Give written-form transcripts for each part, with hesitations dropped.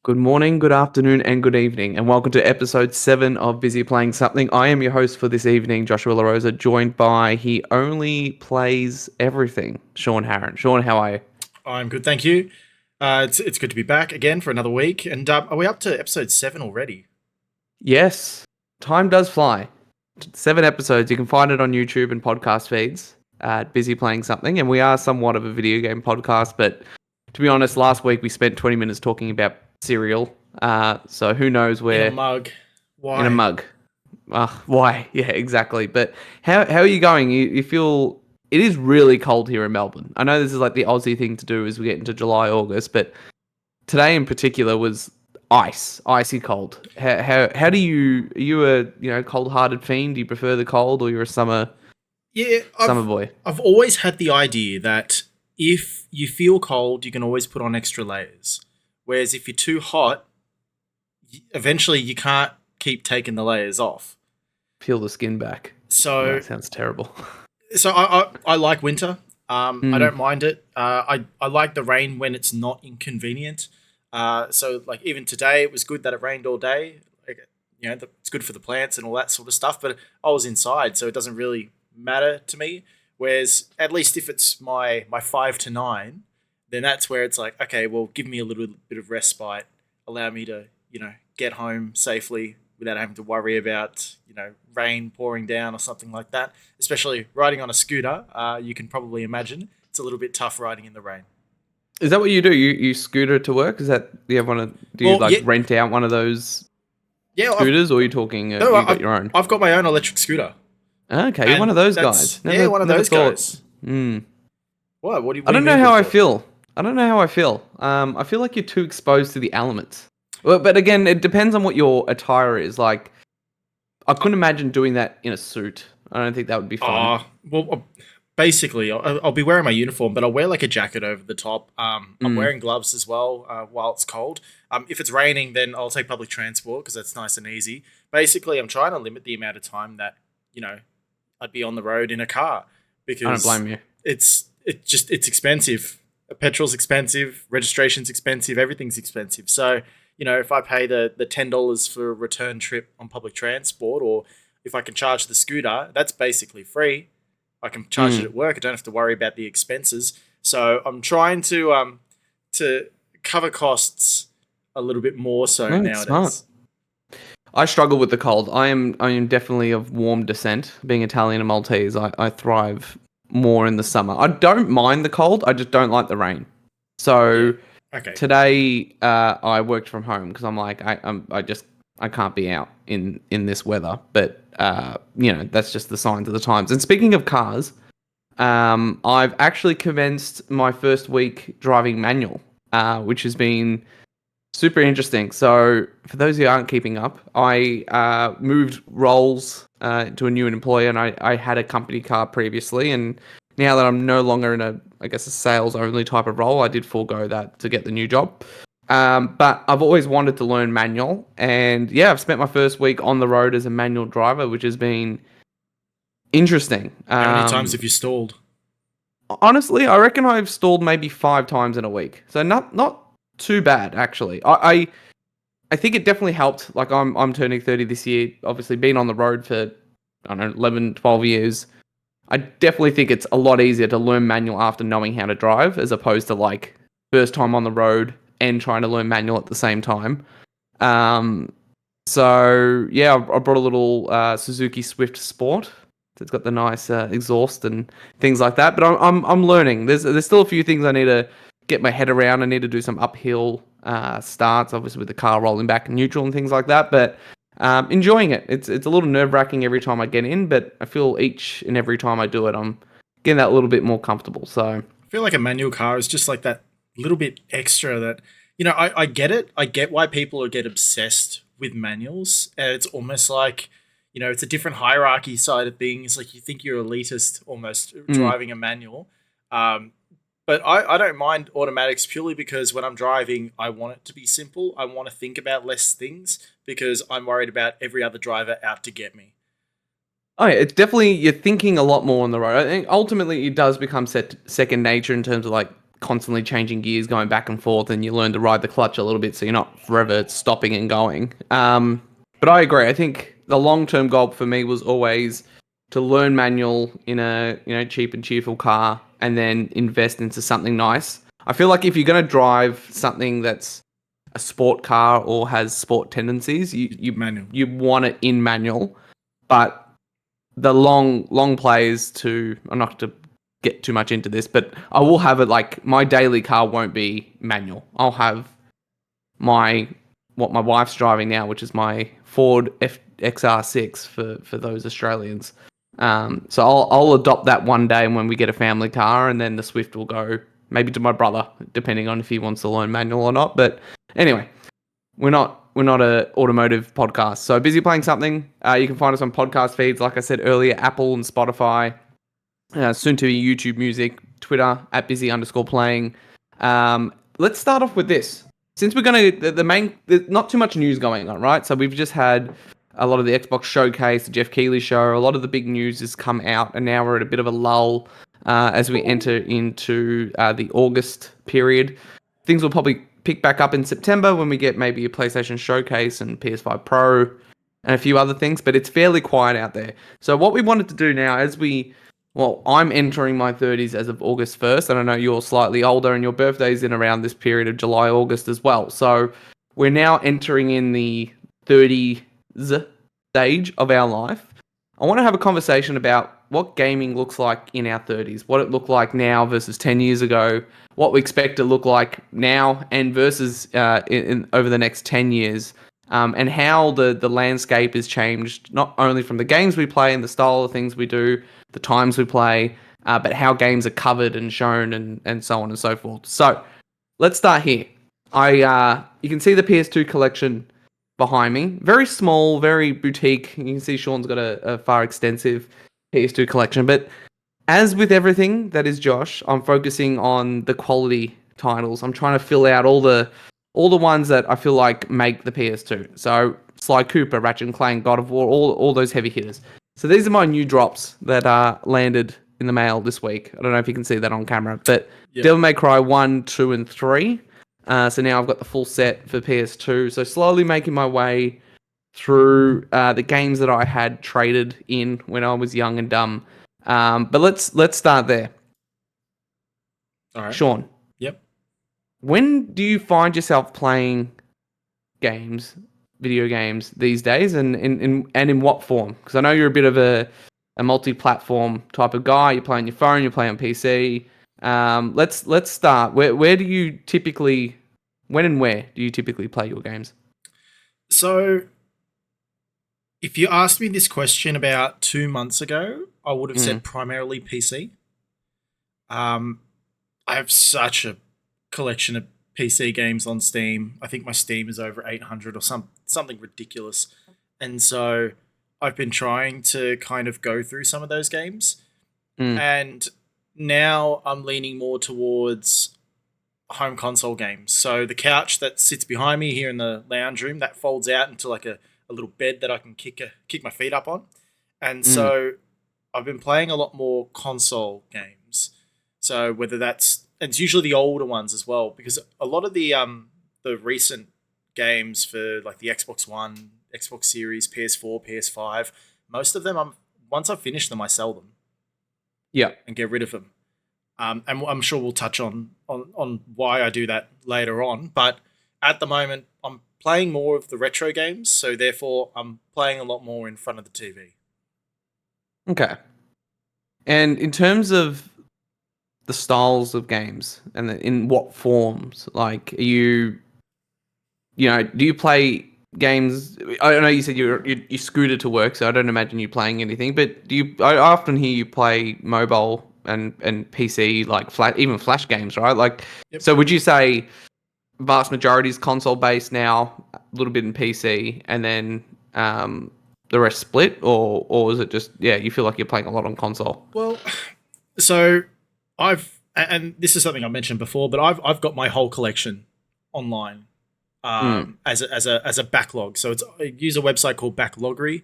Good morning, good afternoon, and good evening, and welcome to episode 7 of Busy Playing Something. I am your host for this evening, Joshua LaRosa, joined by He Only Plays Everything, Sean Harron. Sean, how are you? I'm good, thank you. It's good to be back again for another week. And are we up to episode 7 already? Yes, time does fly. 7 episodes. You can find it on YouTube and podcast feeds at Busy Playing Something, and we are somewhat of a video game podcast, but to be honest, last week we spent 20 minutes talking about cereal, so who knows In a where mug. in a Why? mug. Why? Yeah, exactly. But how are you going? You feel it is really cold here in Melbourne. I know this is like the Aussie thing to do as we get into July, August, but today in particular was icy cold. How do you are you a cold hearted fiend? Do you prefer the cold or you're a Yeah, summer I've boy? I've always had the idea that if you feel cold, you can always put on extra layers. Whereas if you're too hot, eventually you can't keep taking the layers off. Peel the skin back. Oh, So that sounds terrible. so I like winter. I Mm, don't mind it. I like the rain when it's not inconvenient. So like even today, it was good that it rained all day. Like, it's good for the plants and all that sort of stuff. But I was inside, so it doesn't really matter to me. Whereas at least if it's my 5 to 9, then that's where it's like, okay, well, give me a little bit of respite, allow me to get home safely without having to worry about rain pouring down or something like that. Especially riding on a scooter, you can probably imagine it's a little bit tough riding in the rain. is that what you do? You scooter to work? Is that do you have one of do you Well, like yeah, rent out one of those yeah. scooters, or are you talking No, you got your own? I've got my own electric scooter, Okay, you're one and of those guys. that's yeah, one of Never those thought. guys. Hmm. What? What do you, I what do you don't know mean how never I thought? feel. I don't know how I feel. I feel like you're too exposed to the elements. Well, but again, it depends on what your attire is. Like, I couldn't imagine doing that in a suit. I don't think that would be fun. Well, basically, I'll be wearing my uniform, but I'll wear like a jacket over the top. I'm Mm. wearing gloves as well while it's cold. If it's raining, then I'll take public transport because that's nice and easy. Basically, I'm trying to limit the amount of time that you know I'd be on the road in a car I don't because blame you. it's expensive. Petrol's expensive, registration's expensive, everything's expensive. So if I pay the $10 for a return trip on public transport, or if I can charge the scooter, that's basically free. I can charge it Mm. at work. I don't have to worry about the expenses. So I'm trying to cover costs a little bit more so No, it's smart. nowadays. I struggle with the cold. I am definitely of warm descent. Being Italian and Maltese, I thrive more in the summer. I don't mind the cold. I just don't like the rain. Yeah. So Okay. today, I worked from home because I'm like I can't be out in this weather. But that's just the signs of the times. And speaking of cars, I've actually commenced my first week driving manual, which has been super interesting. So for those who aren't keeping up, I moved roles to a new employer, and I had a company car previously, and now that I'm no longer in a sales only type of role, I did forego that to get the new job. But I've always wanted to learn manual, and yeah, I've spent my first week on the road as a manual driver, which has been interesting. How many times have you stalled? Honestly, I reckon I've stalled maybe 5 times in a week, so not too bad actually. I think it definitely helped. Like I'm turning 30 this year. Obviously, been on the road for I don't know 11, 12 years. I definitely think it's a lot easier to learn manual after knowing how to drive, as opposed to like first time on the road and trying to learn manual at the same time. Um, so yeah, I brought a little Suzuki Swift Sport. It's got the nice exhaust and things like that. But I'm learning. There's still a few things I need to get my head around. I need to do some uphill starts, obviously with the car rolling back in neutral and things like that. But enjoying it. It's a little nerve wracking every time I get in, but I feel each and every time I do it, I'm getting that little bit more comfortable. So I feel like a manual car is just like that little bit extra that I get it. I get why people get obsessed with manuals. And it's almost like, it's a different hierarchy side of things. Like you think you're elitist almost mm, driving a manual. Um, but I don't mind automatics purely because when I'm driving, I want it to be simple. I want to think about less things because I'm worried about every other driver out to get me. oh yeah, it's definitely you're thinking a lot more on the road. I think ultimately it does become second nature in terms of like constantly changing gears, going back and forth, and you learn to ride the clutch a little bit, so you're not forever stopping and going. But I agree. I think the long-term goal for me was always to learn manual in a cheap and cheerful car, and then invest into something nice. I feel like if you're going to drive something that's a sport car or has sport tendencies, Manual. you want it in manual. But the long plays to, I'm not to get too much into this, but I will have it like my daily car won't be manual. I'll have what my wife's driving now, which is my Ford XR6 for those Australians. So I'll adopt that one day when we get a family car, and then the Swift will go maybe to my brother, depending on if he wants to learn manual or not. But anyway, we're not a automotive podcast. So busy playing something. You can find us on podcast feeds, like I said earlier, Apple and Spotify. Soon to be YouTube Music, Twitter @busy_playing. Let's start off with this. Since we're going to, there's not too much news going on, right? So we've just had a lot of the Xbox showcase, the Jeff Keighley show, a lot of the big news has come out, and now we're at a bit of a lull as we enter into the August period. Things will probably pick back up in September when we get maybe a PlayStation showcase and PS5 Pro and a few other things, but it's fairly quiet out there. So what we wanted to do now, I'm entering my 30s as of August 1st, and I know you're slightly older, and your birthday's in around this period of July, August as well. So we're now entering in the 30s stage of our life. I want to have a conversation about what gaming looks like in our 30s, what it looked like now versus 10 years ago, what we expect to look like now and versus over the next 10 years, and how the landscape has changed, not only from the games we play and the style of things we do, the times we play, but how games are covered and shown and so on and so forth. So let's start here. You can see the PS2 collection behind me. Very small, very boutique. You can see Sean's got a far extensive PS2 collection. But as with everything that is Josh, I'm focusing on the quality titles. I'm trying to fill out all the ones that I feel like make the PS2. So Sly Cooper, Ratchet and Clank, God of War, all those heavy hitters. So these are my new drops that landed in the mail this week. I don't know if you can see that on camera, but Devil May Cry 1, 2, and 3. So now I've got the full set for PS2. So slowly making my way through the games that I had traded in when I was young and dumb. But let's start there. All right. Sean. Yep. When do you find yourself playing video games these days, and in what form? Because I know you're a bit of a multi-platform type of guy. You play on your phone, you play on PC. Let's start. Where do you typically, when and where do you typically play your games? So, if you asked me this question about 2 months ago, I would have said primarily PC. I have such a collection of PC games on Steam. I think my Steam is over 800 or something ridiculous. And so I've been trying to kind of go through some of those games. And now I'm leaning more towards home console games. So the couch that sits behind me here in the lounge room, that folds out into like a little bed that I can kick my feet up on. And so I've been playing a lot more console games. So whether and it's usually the older ones as well, because a lot of the recent games for like the Xbox One, Xbox Series, PS4, PS5, most of them, once I've finished them, I sell them. Yeah. And get rid of them. And I'm sure we'll touch on why I do that later on. But at the moment, I'm playing more of the retro games, so therefore I'm playing a lot more in front of the TV. Okay. And in terms of the styles of games and in what forms, like, are you do you play games? I know you said you scooter to work, so I don't imagine you playing anything. But I often hear you play mobile and PC, like even Flash games, right? Like, So would you say vast majority is console based now, a little bit in PC, and then the rest split, or is it just you feel like you're playing a lot on console? Well, so and this is something I mentioned before, but I've got my whole collection online as a backlog. So I use a website called Backloggery,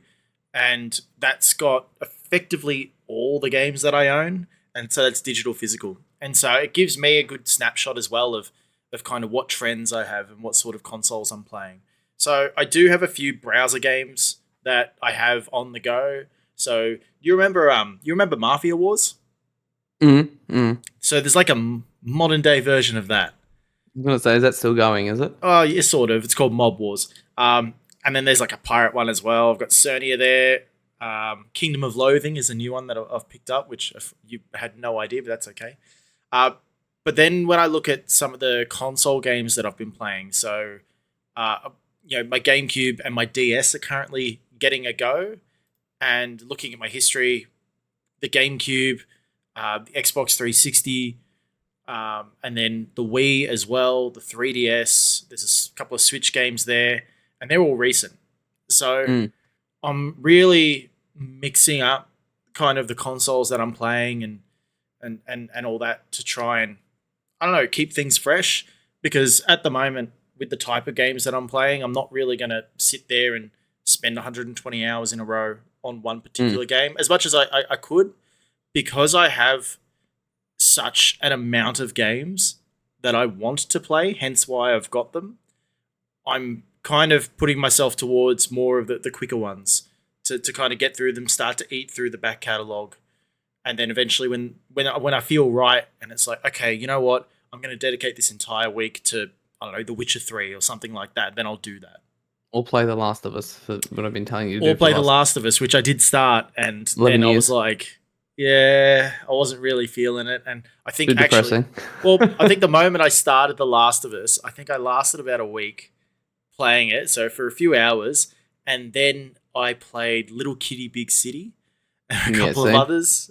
and that's got effectively all the games that I own. and so that's digital physical. And so it gives me a good snapshot as well of kind of what trends I have and what sort of consoles I'm playing. So I do have a few browser games that I have on the go. So you remember Mafia Wars? Mm, mm. So there's like a modern day version of that. I'm gonna say, is that still going? Is it? Oh, yeah, sort of. It's called Mob Wars. And then there's like a pirate one as well. I've got Cernia there. Kingdom of Loathing is a new one that I've picked up, which you had no idea, but that's okay. Uh, but then when I look at some of the console games that I've been playing, so my GameCube and my DS are currently getting a go. And looking at my history, the GameCube, the Xbox 360, and then the Wii as well, the 3DS. There's a couple of Switch games there, and they're all recent. So Mm. I'm really mixing up kind of the consoles that I'm playing and all that to try and I don't know keep things fresh because at the moment with the type of games that I'm playing, I'm not really going to sit there and spend 120 hours in a row on one particular game as much as I could because I have such an amount of games that I want to play, hence why I've got them. I'm kind of putting myself towards more of the quicker ones to kind of get through them, start to eat through the back catalog. And then eventually when I feel right and it's like, okay, you know what? I'm going to dedicate this entire week to, I don't know, The Witcher 3 or something like that, then I'll do that. Or play The Last of Us for what I've been telling you to Or do for play the The last Last of Us, which I did start, and 11 then I years. was like, yeah, I wasn't really feeling it. And I think Too actually, depressing. well, I think the moment I started The Last of Us, I think I lasted about a week playing it, so for a few hours, and then I played Little Kitty Big City and a Yeah, couple of same. others.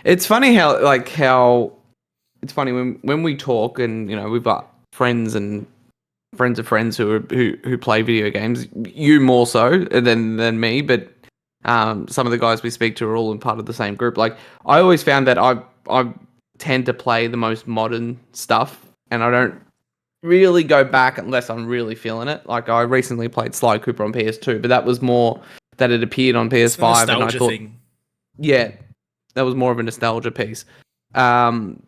It's funny how it's funny when we talk and we've got friends and friends of friends who play video games. You more so than me, but some of the guys we speak to are all in part of the same group. Like I always found that I tend to play the most modern stuff, and I don't really go back unless I'm really feeling it. Like I recently played Sly Cooper on PS2, but that was more that it appeared on It's a PS5, and I nostalgia thought, thing. yeah, that was more of a nostalgia piece. Um,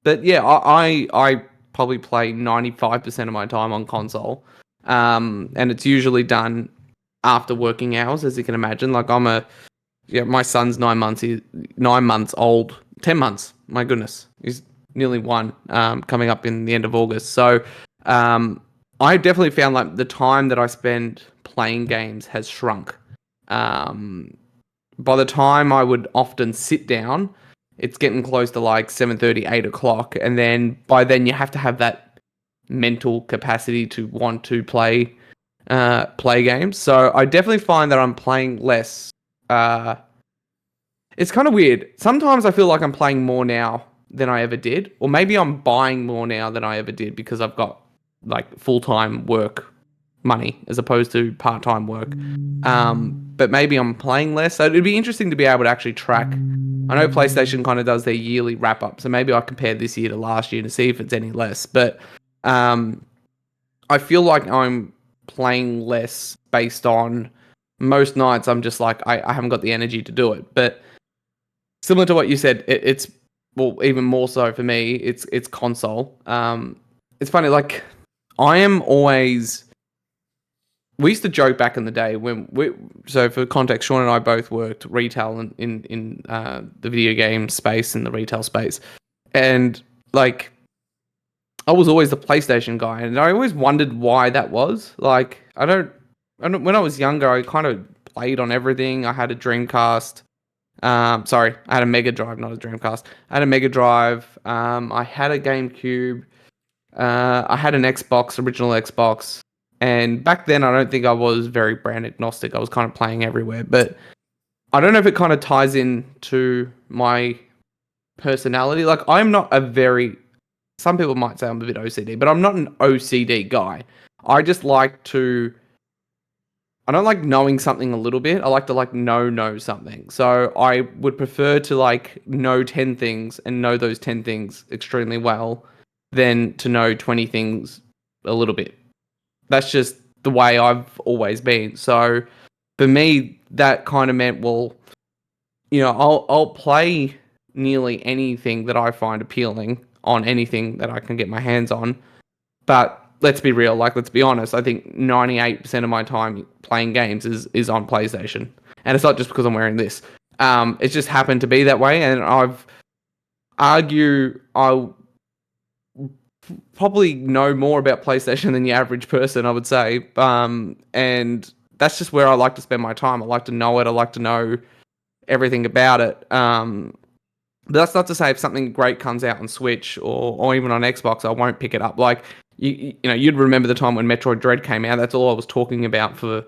but yeah, I probably play 95% of my time on console, and it's usually done after working hours, as you can imagine. Like my son's 9 months. He's 9 months old. 10 months. My goodness, he's nearly one. Coming up in the end of August. So, um, I definitely found like the time that I spend playing games has shrunk. Um, by the time I would often sit down, it's getting close to like 7:30, 8 o'clock, and then by then you have to have that mental capacity to want to play games. So I definitely find that I'm playing less. Uh, it's kind of weird. Sometimes I feel like I'm playing more now than I ever did, or maybe I'm buying more now than I ever did because I've got like full-time work money as opposed to part-time work. But maybe I'm playing less. So it'd be interesting to be able to actually track. I know PlayStation kind of does their yearly wrap up, so maybe I compare this year to last year to see if it's any less. But um, I feel like I'm playing less based on most nights. I'm just like I haven't got the energy to do it. But similar to what you said, it's well even more so for me. It's console. It's funny. Like I am always. We used to joke back in the day when we. So for context, Sean and I both worked retail in the video game space in the retail space, and like I was always the PlayStation guy, and I always wondered why that was. Like I don't. When I was younger, I kind of played on everything. I had a Dreamcast. Sorry, I had a Mega Drive, not a Dreamcast. I had a Mega Drive. I had a GameCube. I had an Xbox, original Xbox. And back then, I don't think I was very brand agnostic. I was kind of playing everywhere. But I don't know if it kind of ties in to my personality. Like, I'm not a very. Some people might say I'm a bit OCD, but I'm not an OCD guy. I just like to. I don't like knowing something a little bit. I like to like know something. So I would prefer to like know 10 things and know those 10 things extremely well than to know 20 things a little bit. That's just the way I've always been. So for me, that kind of meant, well, I'll play nearly anything that I find appealing on anything that I can get my hands on. But let's be real, like let's be honest. I think 98% of my time playing games is on PlayStation, and it's not just because I'm wearing this. It's just happened to be that way, and I probably know more about PlayStation than the average person, I would say. And that's just where I like to spend my time. I like to know it. I like to know everything about it. But that's not to say if something great comes out on Switch or even on Xbox, I won't pick it up. Like you'd remember the time when Metroid Dread came out. That's all I was talking about for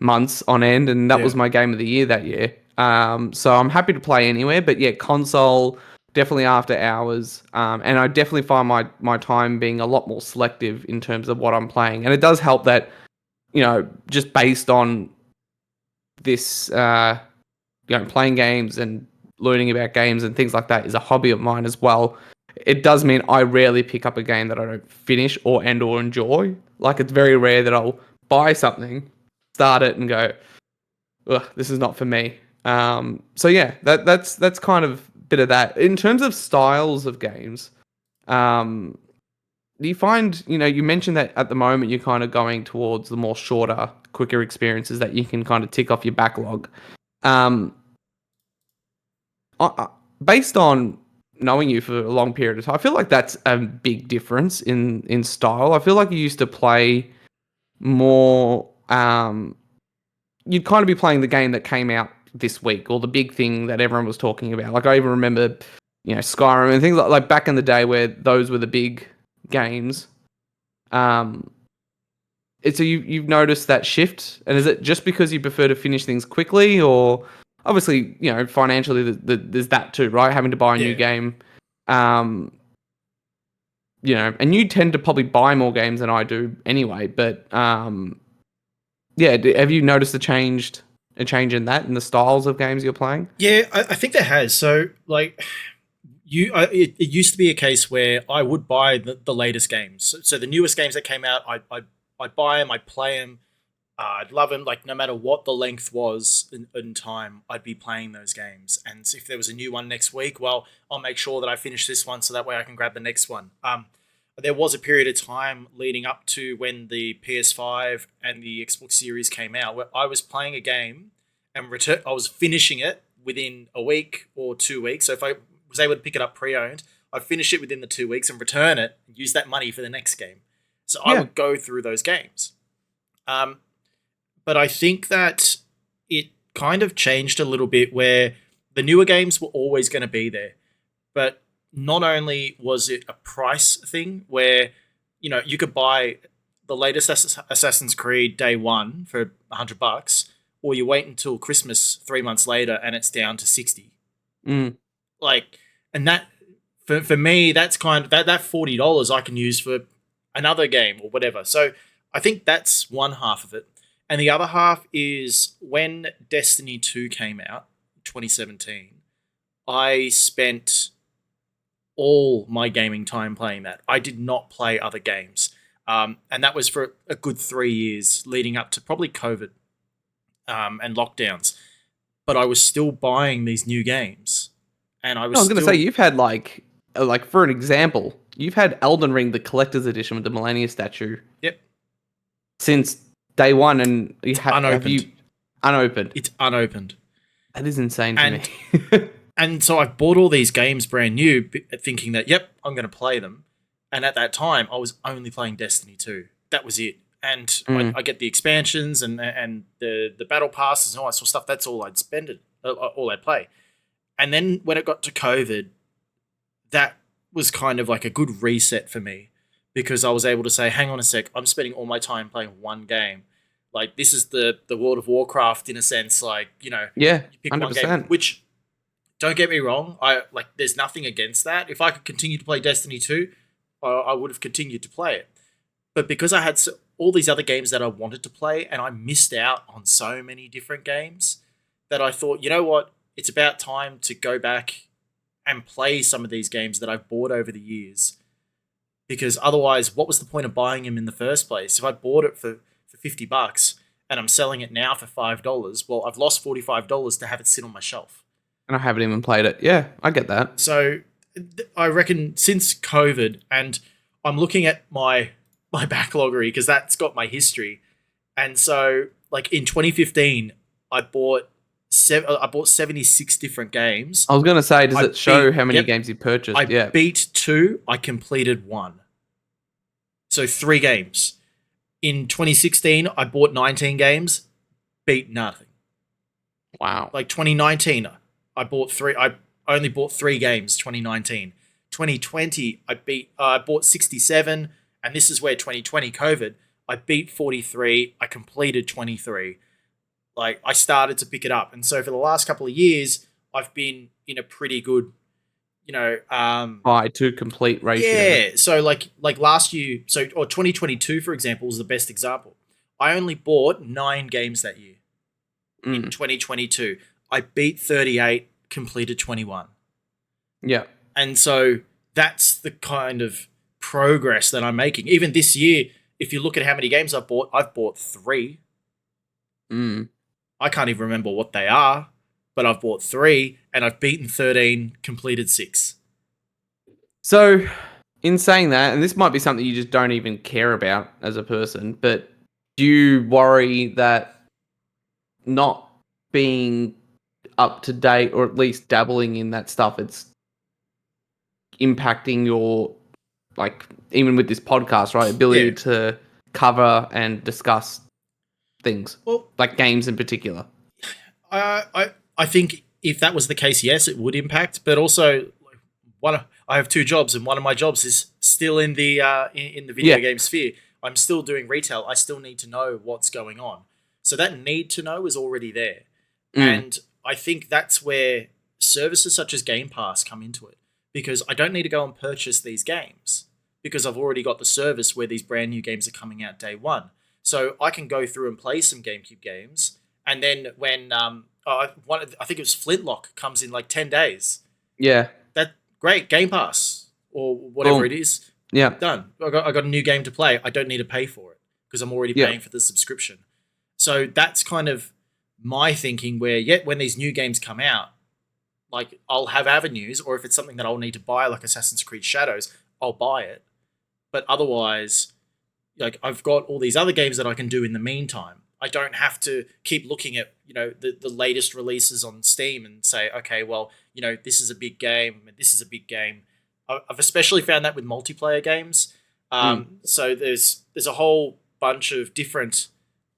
months on end, and that was Yeah. my game of the year that year. So I'm happy to play anywhere, but yeah, console definitely after hours. And I definitely find my time being a lot more selective in terms of what I'm playing, and it does help that just based on this, playing games and learning about games and things like that is a hobby of mine as well. It does mean I rarely pick up a game that I don't finish or enjoy. Like it's very rare that I'll buy something, start it, and go, ugh, this is not for me. So yeah, that's kind of a bit of that. In terms of styles of games, um, do you find, you mentioned that at the moment you're kind of going towards the more shorter, quicker experiences that you can kind of tick off your backlog. Um, Based on knowing you for a long period of time, I feel like that's a big difference in style. I feel like you used to play more. You'd kind of be playing the game that came out this week or the big thing that everyone was talking about. Like I even remember, Skyrim and things like back in the day where those were the big games. Um, so you've noticed that shift, and is it just because you prefer to finish things quickly, or obviously financially there's that too, right? Having to buy a new Yeah. game, um, and you tend to probably buy more games than I do anyway. But yeah, have you noticed a change in that in the styles of games you're playing? Yeah, I think there has. So, like, it used to be a case where I would buy the latest games. So the newest games that came out, I'd buy them, I'd play them, I'd love them. Like, no matter what the length was in time, I'd be playing those games. And if there was a new one next week, well, I'll make sure that I finish this one so that way I can grab the next one. There was a period of time leading up to when the PS5 and the Xbox Series came out where I was playing a game and I was finishing it within a week or 2 weeks. So if I was able to pick it up pre-owned, I'd finish it within the 2 weeks and return it and use that money for the next game. So I Yeah. would go through those games. Um, but I think that it kind of changed a little bit where the newer games were always going to be there. But not only was it a price thing where, you could buy the latest Assassin's Creed day one for $100, or you wait until Christmas 3 months later and it's down to 60. Mm. Like, and that for me, that's kind of that $40 I can use for another game or whatever. So I think that's one half of it. And the other half is when Destiny 2 came out, 2017, I spent all my gaming time playing that. I did not play other games. And that was for a good 3 years leading up to probably COVID and lockdowns. But I was still buying these new games. And I No, I was was gonna say still. you've had like for an example, you've had Elden Ring the collector's edition with the Millennia statue Yep. since day one, and have Unopened. you unopened? It's unopened. That is insane to me. And and so I bought all these games brand new, thinking that, yep, I'm going to play them. And at that time, I was only playing Destiny 2. That was it. And I get the expansions and the battle passes and all that sort of stuff. That's all I'd spend it, all I'd play. And then when it got to COVID, that was kind of like a good reset for me because I was able to say, hang on a sec, I'm spending all my time playing one game. Like this is the World of Warcraft in a sense, like, Yeah, you pick one game, 100%. which don't get me wrong, there's nothing against that. If I could continue to play Destiny 2, I would have continued to play it. But because I had all these other games that I wanted to play and I missed out on so many different games that I thought, you know what, it's about time to go back and play some of these games that I've bought over the years. Because otherwise, what was the point of buying them in the first place? If I bought it for $50 and I'm selling it now for $5, well, I've lost $45 to have it sit on my shelf. And I haven't even played it. Yeah, I get that. So I reckon since COVID, and I'm looking at my backloggery because that's got my history. And so, like in 2015, I bought I bought 76 different games. I was going to say, does it show how many yep, games you purchased? I Yeah. beat 2, I completed 1. So 3 games. In 2016, I bought 19 games, beat nothing. Wow. Like 2019, I bought 3. I only bought 3 games. 2019, 2020, I bought 67, and this is where 2020 COVID. I beat 43. I completed 23. Like I started to pick it up, and so for the last couple of years, I've been in a pretty good, you know, Buy to complete ratio. yeah. So like last year, so or 2022 for example was the best example. I only bought 9 games that year. In 2022, I beat 38, completed 21. Yeah. And so that's the kind of progress that I'm making. Even this year, if you look at how many games I've bought 3. I can't even remember what they are, but I've bought 3 and I've beaten 13, completed 6. So, in saying that, and this might be something you just don't even care about as a person, but do you worry that not being up to date or at least dabbling in that stuff, it's impacting your, like, even with this podcast, right, ability to cover and discuss things, Well, like games in particular? I think if that was the case, yes, it would impact. But also, I have 2 jobs, and one of my jobs is still in the video game sphere. I'm still doing retail. I still need to know what's going on. So that need to know is already there, and I think that's where services such as Game Pass come into it, because I don't need to go and purchase these games because I've already got the service where these brand new games are coming out day one. So I can go through and play some GameCube games, and then when I think it was Flintlock comes in like 10 days. Yeah. That great Game Pass or whatever it is. Yeah. Done. I got a new game to play. I don't need to pay for it because I'm already paying for the subscription. So that's kind of my thinking where when these new games come out, like I'll have avenues, or if it's something that I'll need to buy like Assassin's Creed Shadows, I'll buy it. But otherwise, like I've got all these other games that I can do in the meantime. I don't have to keep looking at, the latest releases on Steam and say, okay, well, this is a big game and this is a big game. I've especially found that with multiplayer games. So there's a whole bunch of different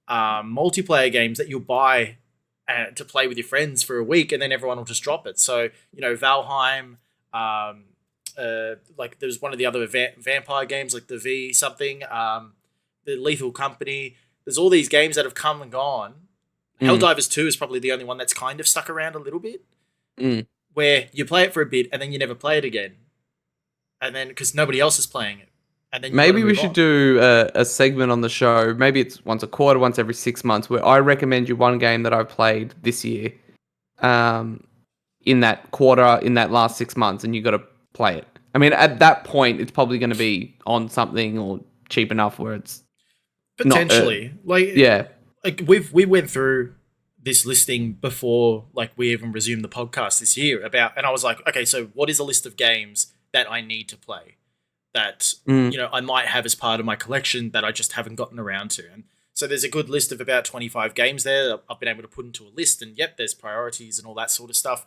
multiplayer games that you'll buy to play with your friends for a week, and then everyone will just drop it. So, Valheim, like there's one of the other vampire games like the V something, the Lethal Company. There's all these games that have come and gone. Helldivers 2 is probably the only one that's kind of stuck around a little bit, where you play it for a bit and then you never play it again. And then, because nobody else is playing it. And then maybe we should do a segment on the show. Maybe it's once a quarter, once every 6 months, where I recommend you one game that I've played this year, in that quarter, in that last 6 months, and you got to play it. I mean, at that point, it's probably going to be on something or cheap enough where it's potentially like we went through this listing before like we even resumed the podcast this year and I was like, okay, so what is a list of games that I need to play that I might have as part of my collection that I just haven't gotten around to? And so there's a good list of about 25 games there that I've been able to put into a list, and there's priorities and all that sort of stuff.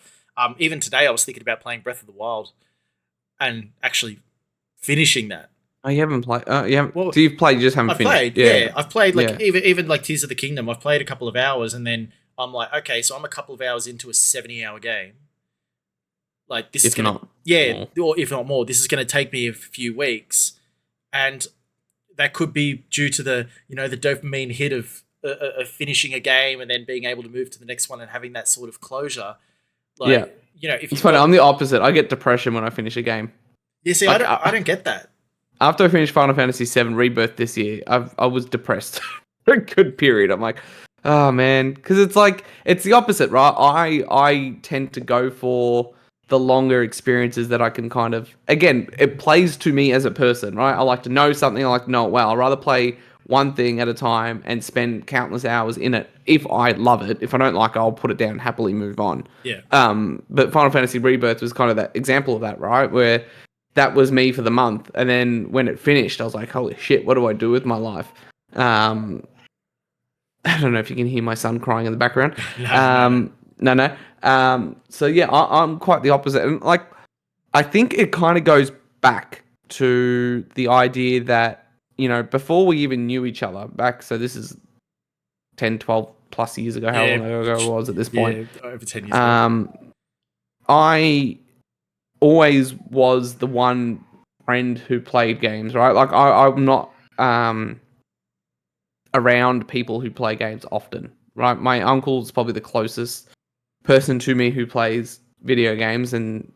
Even today I was thinking about playing Breath of the Wild and actually finishing that. Oh, you haven't played? You haven't. Well, so you've played, you just haven't finished. I've played even like Tears of the Kingdom. I've played a couple of hours, and then I'm like, okay, so I'm a couple of hours into a 70-hour game. Like this is gonna, or if not more, this is gonna take me a few weeks, and that could be due to the the dopamine hit of finishing a game and then being able to move to the next one and having that sort of closure. Like, if it's funny, I'm the opposite. I get depression when I finish a game. Yeah, see, like, I don't get that. After I finished Final Fantasy VII Rebirth this year, I was depressed for a good period. I'm like, oh man, because it's like it's the opposite, right? I tend to go for the longer experiences that I can kind of, again, it plays to me as a person, right? I like to know something. I like to know it well. I'd rather play one thing at a time and spend countless hours in it. If I love it, if I don't like it, I'll put it down and happily move on. Yeah. But Final Fantasy Rebirth was kind of that example of that, right? Where that was me for the month, and then when it finished, I was like, holy shit, what do I do with my life? I don't know if you can hear my son crying in the background. No. So yeah, I'm quite the opposite, and like, I think it kind of goes back to the idea that, before we even knew each other back, so this is 10, 12 plus years ago, how long ago it was at this point. Yeah, over 10 years ago. I always was the one friend who played games, right? Like, I'm not around people who play games often, right? My uncle's probably the closest person to me who plays video games, and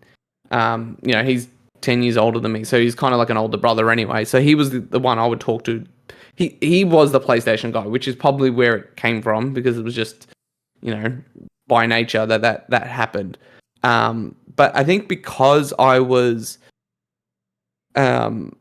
he's 10 years older than me, so he's kind of like an older brother anyway. So he was the one I would talk to. He was the PlayStation guy, which is probably where it came from, because it was just, by nature that happened. But I think because I was not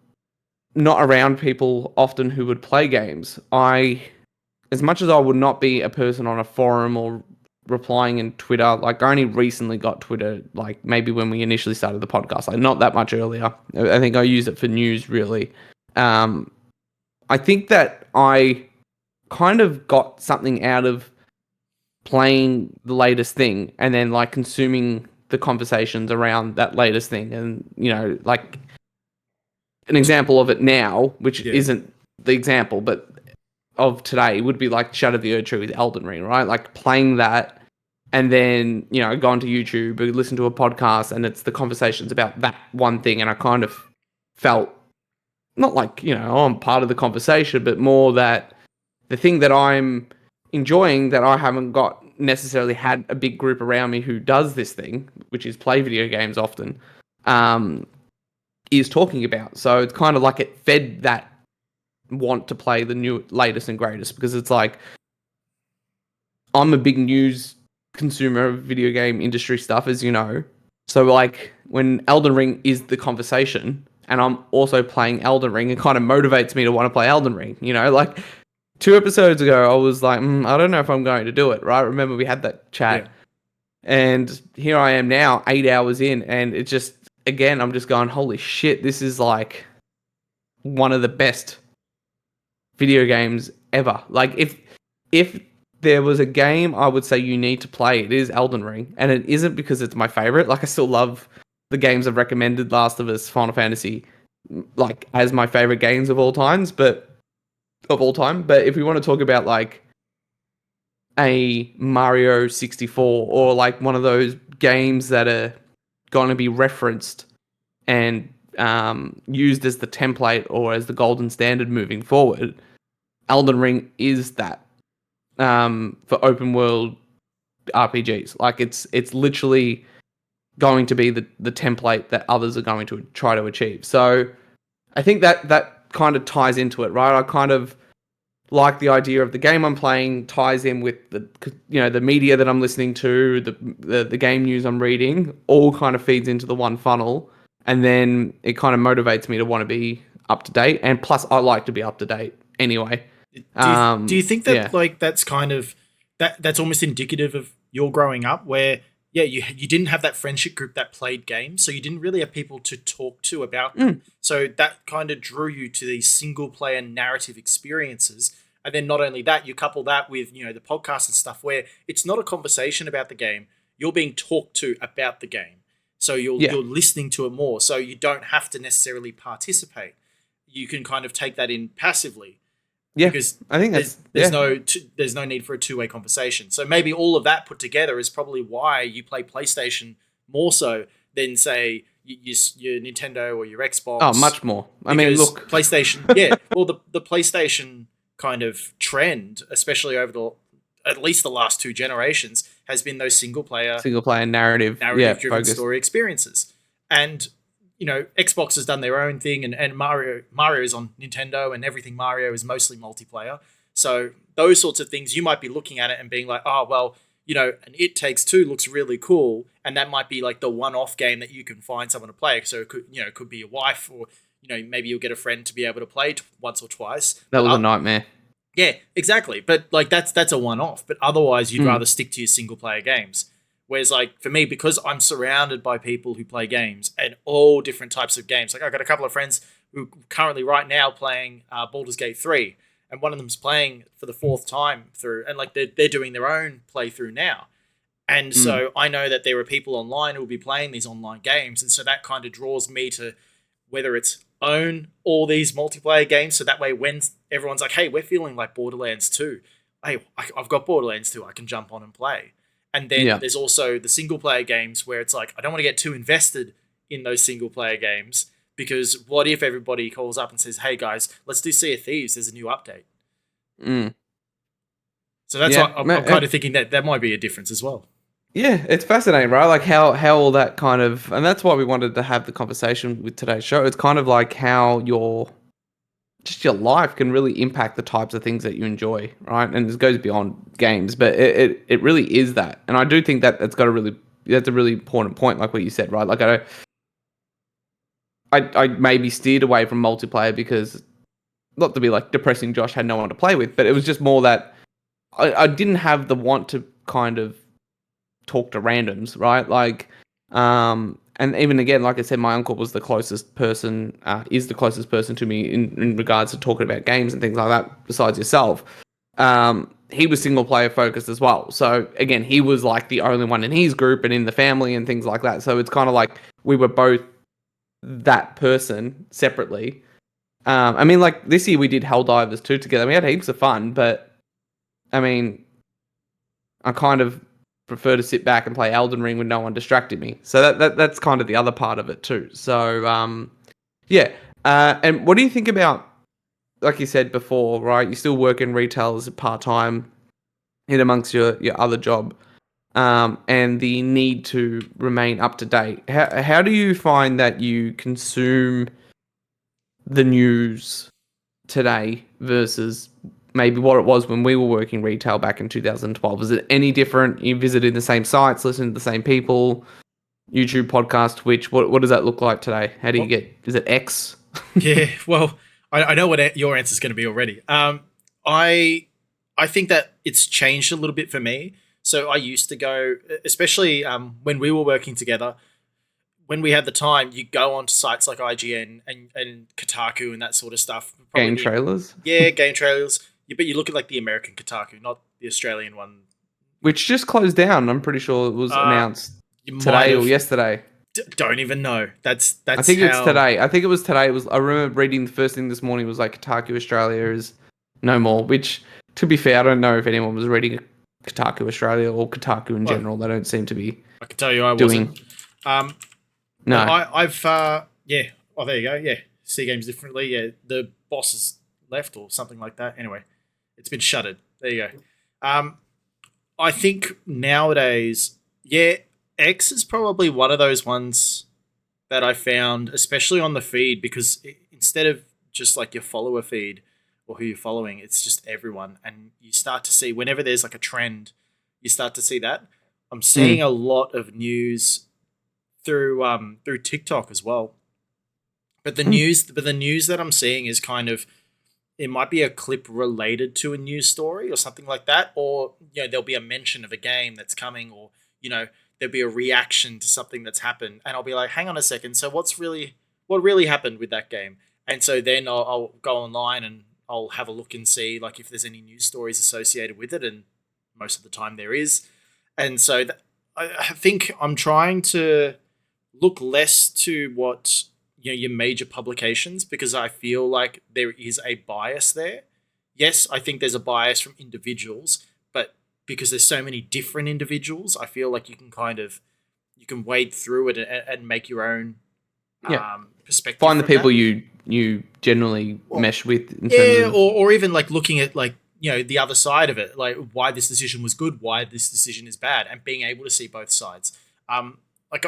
around people often who would play games, as much as I would not be a person on a forum or replying in Twitter, like, I only recently got Twitter, like maybe when we initially started the podcast, like not that much earlier. I think I use it for news, really. I think that I kind of got something out of playing the latest thing and then like consuming the conversations around that latest thing. And, like an example of it now, which isn't the example, but of today, would be like Shadow of the Erdtree with Elden Ring, right? Like playing that and then, go onto YouTube or listen to a podcast, and it's the conversations about that one thing. And I kind of felt not like, I'm part of the conversation, but more that the thing that I'm enjoying, that I haven't got necessarily had a big group around me who does this thing, which is play video games often, is talking about. So it's kind of like it fed that want to play the new, latest and greatest, because it's like, I'm a big news consumer of video game industry stuff, as you know. So like when Elden Ring is the conversation and I'm also playing Elden Ring, it kind of motivates me to want to play Elden Ring. Like 2 episodes ago, I was like, I don't know if I'm going to do it, right? Remember we had that chat, and here I am now, 8 hours in, and it just, again, I'm just going, holy shit, this is like one of the best video games ever. Like if there was a game I would say you need to play, it is Elden Ring. And it isn't because it's my favorite. Like, I still love the games I've recommended, Last of Us, Final Fantasy, like, as my favorite games of all time. But if we want to talk about like a Mario 64 or like one of those games that are going to be referenced and used as the template or as the golden standard moving forward, Elden Ring is that. For open world RPGs, like it's literally going to be the template that others are going to try to achieve. So I think that kind of ties into it, right? I kind of like the idea of the game I'm playing ties in with the media that I'm listening to, the game news I'm reading, all kind of feeds into the one funnel, and then it kind of motivates me to want to be up to date. And plus, I like to be up to date anyway. Do you think that like that's kind of that's almost indicative of your growing up, where you didn't have that friendship group that played games, so you didn't really have people to talk to about them. So that kind of drew you to these single player narrative experiences. And then not only that, you couple that with, the podcast and stuff, where it's not a conversation about the game, you're being talked to about the game. So you're listening to it more. So you don't have to necessarily participate. You can kind of take that in passively. Yeah, because I think there's no need for a two-way conversation. So maybe all of that put together is probably why you play PlayStation more so than, say, your Nintendo or your Xbox. Oh, much more. I mean, look, PlayStation. Well, the PlayStation kind of trend, especially over at least the last 2 generations, has been those single player narrative driven story experiences. And Xbox has done their own thing, and Mario is on Nintendo, and everything Mario is mostly multiplayer. So those sorts of things, you might be looking at it and being like, oh, well, an It Takes Two looks really cool, and that might be like the one-off game that you can find someone to play. So it could be your wife or maybe you'll get a friend to be able to play once or twice. That was a nightmare. Yeah, exactly. But like that's a one-off. But otherwise, you'd Mm. rather stick to your single-player games. Whereas, like for me, because I'm surrounded by people who play games and all different types of games. Like I've got a couple of friends who currently right now playing Baldur's Gate 3, and one of them's playing for the fourth time through, and like they're doing their own playthrough now. And Mm. so I know that there are people online who will be playing these online games, and so that kind of draws me to whether it's own all these multiplayer games, so that way when everyone's like, "Hey, we're feeling like Borderlands 2," hey, I've got Borderlands 2, I can jump on and play. And then Yeah. there's also the single player games where it's like I don't want to get too invested in those single player games because what if everybody calls up and says, "Hey guys, let's do Sea of Thieves. There's a new update." Mm. So that's Yeah. what I'm kind of thinking that might be a difference as well. Yeah, it's fascinating, right? Like how all that kind of, and that's why we wanted to have the conversation with today's show. It's kind of like how your life can really impact the types of things that you enjoy, right? And this goes beyond games, but it really is that. And I do think that that's a really important point, like what you said, right? Like I maybe steered away from multiplayer because, not to be like depressing, Josh had no one to play with, but it was just more that I didn't have the want to kind of talk to randoms, right? Like, and even again, like I said, my uncle was the closest person, is the closest person to me in regards to talking about games and things like that, besides yourself. He was single player focused as well. So again, he was like the only one in his group and in the family and things like that. So it's kind of like we were both that person separately. I mean, like this year we did Helldivers 2 together. We had heaps of fun, but I mean, I kind of prefer to sit back and play Elden Ring with no one distracting me. So that's kind of the other part of it too. So yeah. And what do you think about, like you said before, right? You still work in retail as a part time in amongst your other job, and the need to remain up to date. How do you find that you consume the news today versus maybe what it was when we were working retail back in 2012? Is it any different? You visiting the same sites, listening to the same people, YouTube, podcast, Twitch? What does that look like today? How do you Well, get? Is it X? yeah, well, I know what your answer is going to be already. I I think that it's changed a little bit for me. So I used to go, especially when we were working together. When we had the time, you go onto sites like IGN and Kotaku and that sort of stuff. Probably Game trailers, game trailers. But you look at like the American Kotaku, not the Australian one. which just closed down. I'm pretty sure it was Uh, announced you might today or have. yesterday. Don't even know. That's I that's think it's how. today. I think it was today. It was. I remember reading the first thing this morning was like Kotaku Australia is no more. Which, to be fair, I don't know if anyone was reading Kotaku Australia or Kotaku in Well, general. They don't seem to be I can tell you, I doing. wasn't. Um, but No. I've yeah. Oh, there you go. Yeah, see games differently. Yeah, the boss has left or something like that. Anyway, it's been shuttered. There you go. I think nowadays, yeah, X is probably one of those ones that I found, especially on the feed, because instead of just like your follower feed or who you're following, it's just everyone, and you start to see whenever there's like a trend, you start to see that. I'm seeing Mm. a lot of news through TikTok as well. Mm. But the news that I'm seeing is kind of it might be a clip related to a news story or something like that, or there'll be a mention of a game that's coming, or there'll be a reaction to something that's happened, and I'll be like, hang on a second, so what really happened with that game? And so then I'll go online and I'll have a look and see like if there's any news stories associated with it, and most of the time there is. And so I think I'm trying to look less to what your major publications, because I feel like there is a bias there. Yes, I think there's a bias from individuals, but because there's so many different individuals, I feel like you can wade through it and make your own Yeah. perspective Find the from that. people you generally Well, mesh with in terms yeah, of. or even like looking at like the other side of it, like why this decision was good, why this decision is bad, and being able to see both sides. Like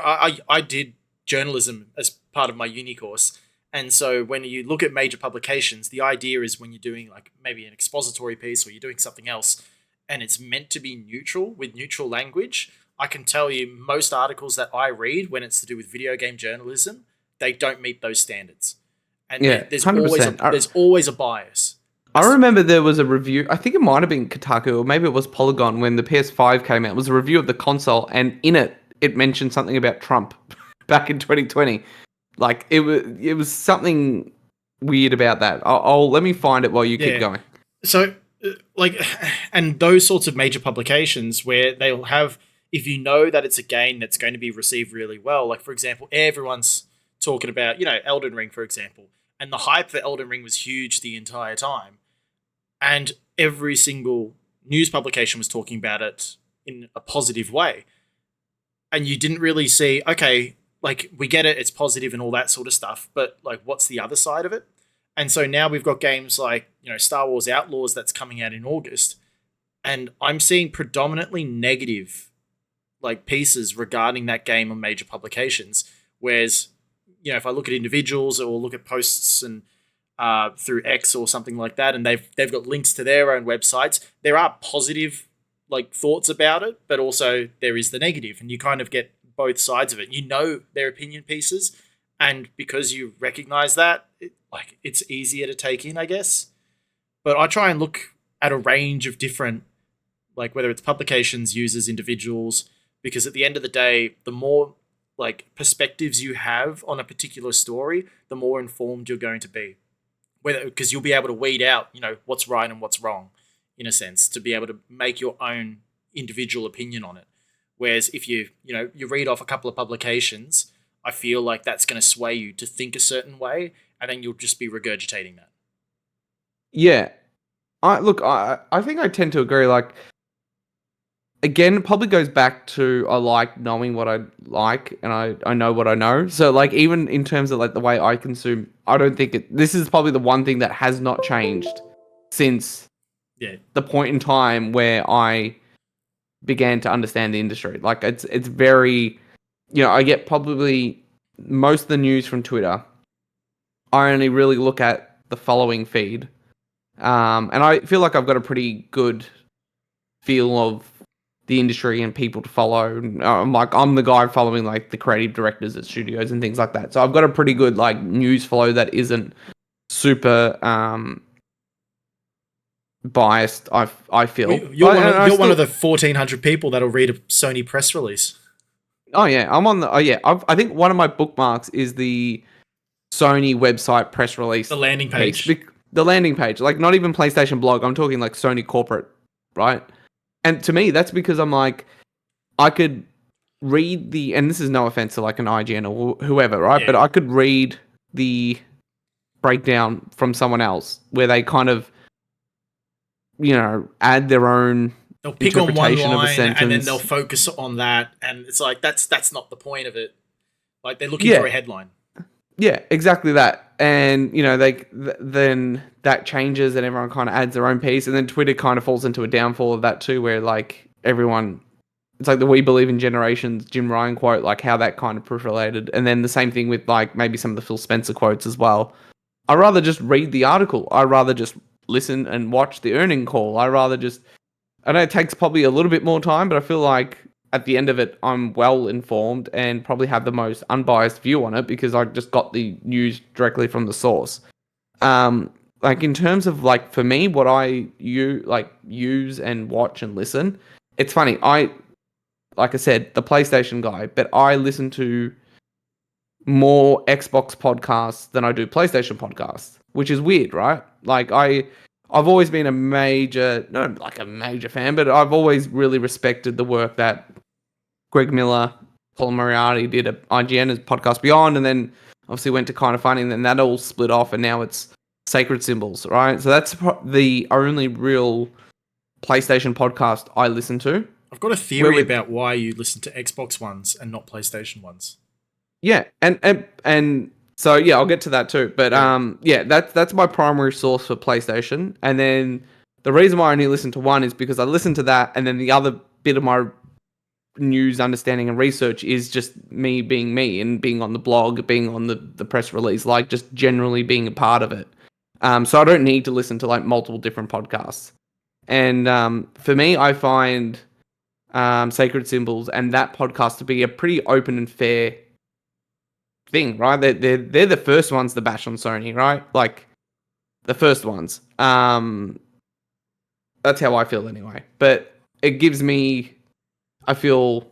I did journalism as part of my uni course, and so when you look at major publications, the idea is when you're doing like maybe an expository piece or you're doing something else, and it's meant to be neutral with neutral language. I can tell you most articles that I read when it's to do with video game journalism, they don't meet those standards. and Yeah, there's always 100%. a bias. I remember there was a review. I think it might have been Kotaku or maybe it was Polygon when the PS5 came out. It was a review of the console, and in it, it mentioned something about Trump back in 2020. Like it was something weird about that. I'll let me find it while you keep Yeah. going. So, like, and those sorts of major publications where they'll have, if you know that it's a game that's going to be received really well, like, for example, everyone's talking about, Elden Ring, for example, and the hype for Elden Ring was huge the entire time. And every single news publication was talking about it in a positive way. And you didn't really see, okay, like, we get it, it's positive and all that sort of stuff, but, like, what's the other side of it? And so now we've got games like, Star Wars Outlaws that's coming out in August, and I'm seeing predominantly negative, like, pieces regarding that game on major publications. Whereas, if I look at individuals or look at posts and through X or something like that, and they've got links to their own websites, there are positive, like, thoughts about it, but also there is the negative, and you kind of get both sides of it. Their opinion pieces, and because you recognize that, it's easier to take in, I guess. But I try and look at a range of different, like, whether it's publications, users, individuals, because at the end of the day, the more, like, perspectives you have on a particular story, the more informed you're going to be. Because you'll be able to weed out, what's right and what's wrong, in a sense, to be able to make your own individual opinion on it. Whereas if you read off a couple of publications, I feel like that's going to sway you to think a certain way, and then you'll just be regurgitating that. Yeah, I think I tend to agree. Like, again, it probably goes back to I like knowing what I like, and I know what I know. So, like, even in terms of, like, the way I consume, I don't think this is probably the one thing that has not changed since Yeah. the point in time where I began to understand the industry. Like, it's very, I get probably most of the news from Twitter. I only really look at the following feed, and I feel like I've got a pretty good feel of the industry and people to follow. I'm the guy following, like, the creative directors at studios and things like that. So I've got a pretty good, like, news flow that isn't super biased. I feel You're one of the 1,400 people that'll read a Sony press release. Oh yeah, I'm on the. Oh yeah, I think one of my bookmarks is the Sony website press release. The landing page. The landing page, like, not even PlayStation blog. I'm talking, like, Sony corporate, right? And to me, that's because I'm like, I could read and this is no offense to, like, an IGN or whoever, right? Yeah. But I could read the breakdown from someone else where they kind of, add their own They'll pick on one interpretation of a line and then sentence. they'll focus on that, and it's like that's not the point of it. Like, they're looking for a headline. Yeah, exactly that. And, then that changes and everyone kind of adds their own piece. And then Twitter kind of falls into a downfall of that too, where, like, everyone, it's like the "We Believe in Generations" Jim Ryan quote, like, how that kind of proliferated. And then the same thing with, like, maybe some of the Phil Spencer quotes as well. I'd rather just read the article. I'd rather just listen and watch the earning call. I know it takes probably a little bit more time, but I feel like at the end of it, I'm well informed and probably have the most unbiased view on it because I just got the news directly from the source. Like, in terms of, like, for me, what use and watch and listen, it's funny. Like I said, the PlayStation guy, but I listen to more Xbox podcasts than I do PlayStation podcasts, which is weird, right? Like, I've always been not like a major fan, but I've always really respected the work that Greg Miller, Paul Moriarty did at IGN as Podcast Beyond, and then obviously went to Kind of Funny, and then that all split off, and now it's Sacred Symbols, right? So that's the only real PlayStation podcast I listen to. I've got a theory about why you listen to Xbox ones and not PlayStation ones. Yeah, and so yeah, I'll get to that too. But that's my primary source for PlayStation, and then the reason why I only listen to one is because I listen to that, and then the other bit of my news understanding and research is just me being me and being on the blog, being on the press release, like, just generally being a part of it. So I don't need to listen to, like, multiple different podcasts. And for me, I find Sacred Symbols and that podcast to be a pretty open and fair thing, right? They're the first ones to bash on Sony, right? Like the first ones. That's how I feel anyway. But it gives me, I feel,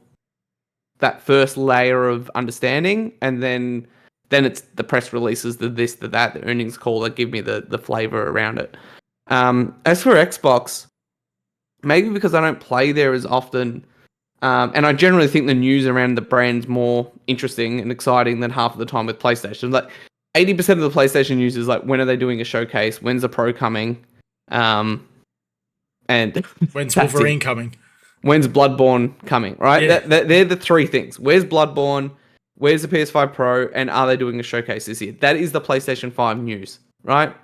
that first layer of understanding, and then it's the press releases, the this, the that, the earnings call that give me the flavor around it. As for Xbox, maybe because I don't play there as often, and I generally think the news around the brand's more interesting and exciting than half of the time with PlayStation. Like 80% of the PlayStation news is like, when are they doing a showcase? When's the Pro coming? And When's Wolverine coming? When's Bloodborne coming? Right? Yeah. They're the three things. Where's Bloodborne? Where's the PS5 Pro? And are they doing a showcase this year? That is the PlayStation 5 news, right?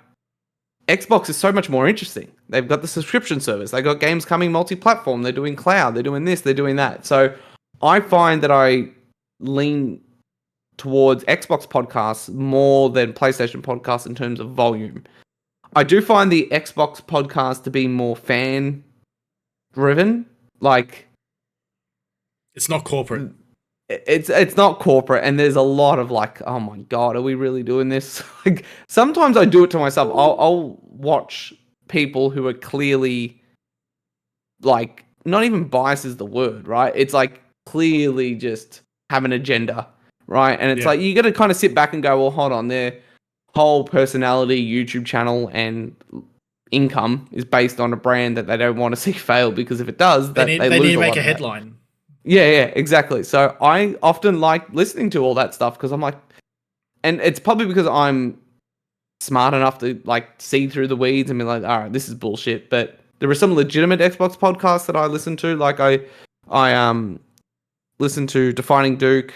Xbox is so much more interesting. They've got the subscription service. They got games coming multi-platform. They're doing cloud. They're doing this. They're doing that. So I find that I lean towards Xbox podcasts more than PlayStation podcasts in terms of volume. I do find the Xbox podcast to be more fan driven. Like, it's not corporate. It's not corporate, and there's a lot of like, oh my god, are we really doing this? Like, sometimes I do it to myself. I'll watch people who are clearly, like, not even biased is the word, right? It's like clearly just have an agenda, right? And it's like, you got to kind of sit back and go, well, hold on, their whole personality, YouTube channel, and income is based on a brand that they don't want to see fail, because if it does, they need to make a headline. Yeah, exactly. So I often like listening to all that stuff because I'm like, and it's probably because I'm smart enough to like see through the weeds and be like, all right, this is bullshit. But there are some legitimate Xbox podcasts that I listen to. Like I listen to Defining Duke,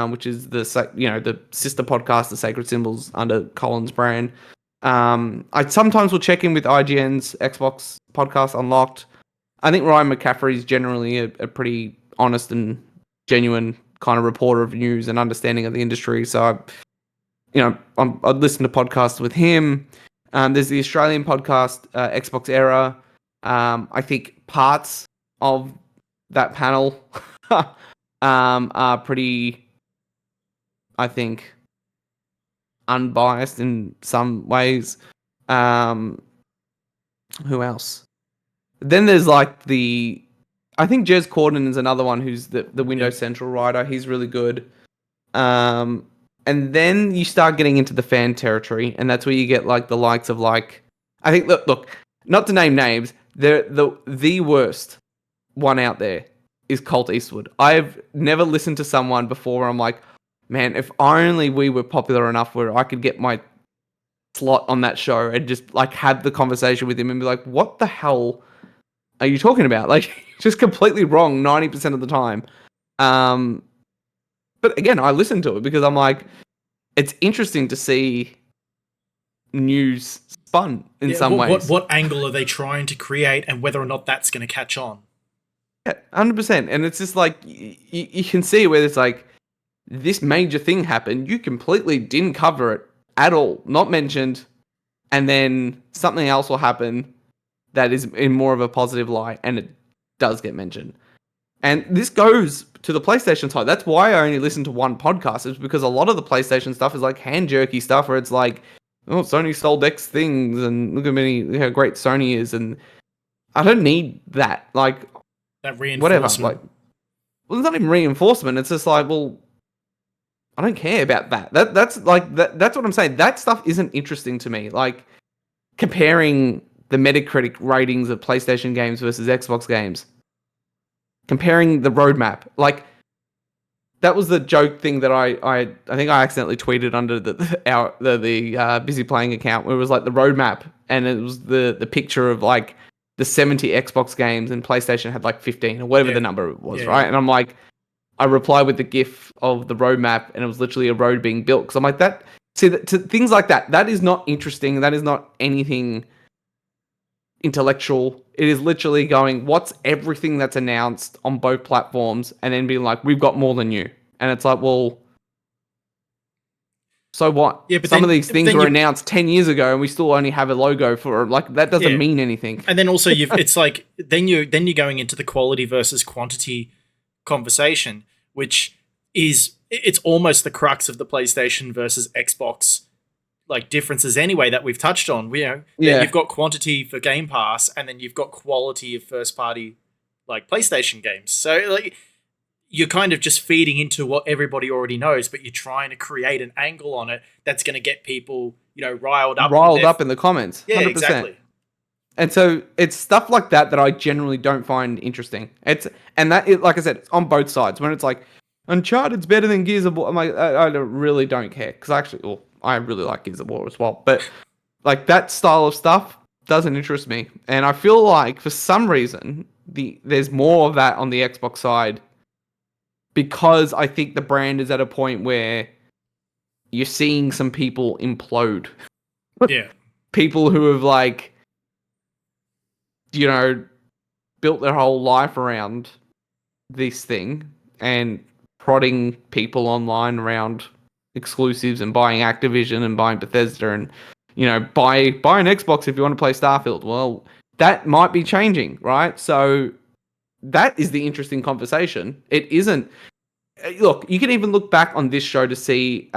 which is the sister podcast, The Sacred Symbols, under Colin's brand. I sometimes will check in with IGN's Xbox podcast Unlocked. I think Ryan McCaffrey is generally a pretty honest and genuine kind of reporter of news and understanding of the industry. So, I listen to podcasts with him. There's the Australian podcast, Xbox Era. I think parts of that panel are pretty, I think, unbiased in some ways. Who else? Then there's like I think Jez Corden is another one who's the Windows Central writer. He's really good. And then you start getting into the fan territory, and that's where you get like the likes of like, I think, look, not to name names, the worst one out there is Colt Eastwood. I've never listened to someone before where I'm like, man, if only we were popular enough where I could get my slot on that show and just like have the conversation with him and be like, what the hell are you talking about? Like, just completely wrong 90% of the time. But again, I listen to it because I'm like, it's interesting to see news spun in some ways. What angle are they trying to create, and whether or not that's going to catch on? Yeah, 100%. And it's just like, you can see where it's like, this major thing happened, you completely didn't cover it at all, not mentioned, and then something else will happen that is in more of a positive light, and it does get mentioned. And this goes to the PlayStation side. That's why I only listen to one podcast, is because a lot of the PlayStation stuff is like hand jerky stuff where it's like, oh, Sony sold X things, and look at how great Sony is, and I don't need that. Like, that reinforcement. Whatever. Like, well, it's not even reinforcement. It's just like, well, I don't care about that. That's what I'm saying. That stuff isn't interesting to me. Like, comparing the Metacritic ratings of PlayStation games versus Xbox games, comparing the roadmap. Like, that was the joke thing that I think I accidentally tweeted under the Busy Playing account, where it was like the roadmap, and it was the picture of like the 70 Xbox games, and PlayStation had like 15 or whatever the number was, right? And I'm like, I replied with the GIF of the roadmap, and it was literally a road being built. Because I'm like, things like that, that is not interesting. That is not anything intellectual. It is literally going, what's everything that's announced on both platforms, and then being like, we've got more than you. And it's like, well, so what? Yeah, but some of these things were announced 10 years ago, and we still only have a logo for, like, that doesn't mean anything. And then also it's like, then you're going into the quality versus quantity conversation, which is it's almost the crux of the PlayStation versus Xbox like differences anyway that we've touched on. Yeah. You've got quantity for Game Pass, and then you've got quality of first party like PlayStation games. So like you're kind of just feeding into what everybody already knows, but you're trying to create an angle on it that's going to get people, riled up in the comments. Yeah, 100%. exactly. And so it's stuff like that I generally don't find interesting. Like I said, it's on both sides. When it's like Uncharted's better than Gears of War, I'm like, I really don't care because I really like Gears of War as well. But like that style of stuff doesn't interest me, and I feel like for some reason there's more of that on the Xbox side because I think the brand is at a point where you're seeing some people implode. Yeah, people who have like, built their whole life around this thing and prodding people online around exclusives and buying Activision and buying Bethesda and, buy an Xbox if you want to play Starfield. Well, that might be changing, right? So that is the interesting conversation. It isn't. Look, you can even look back on this show to see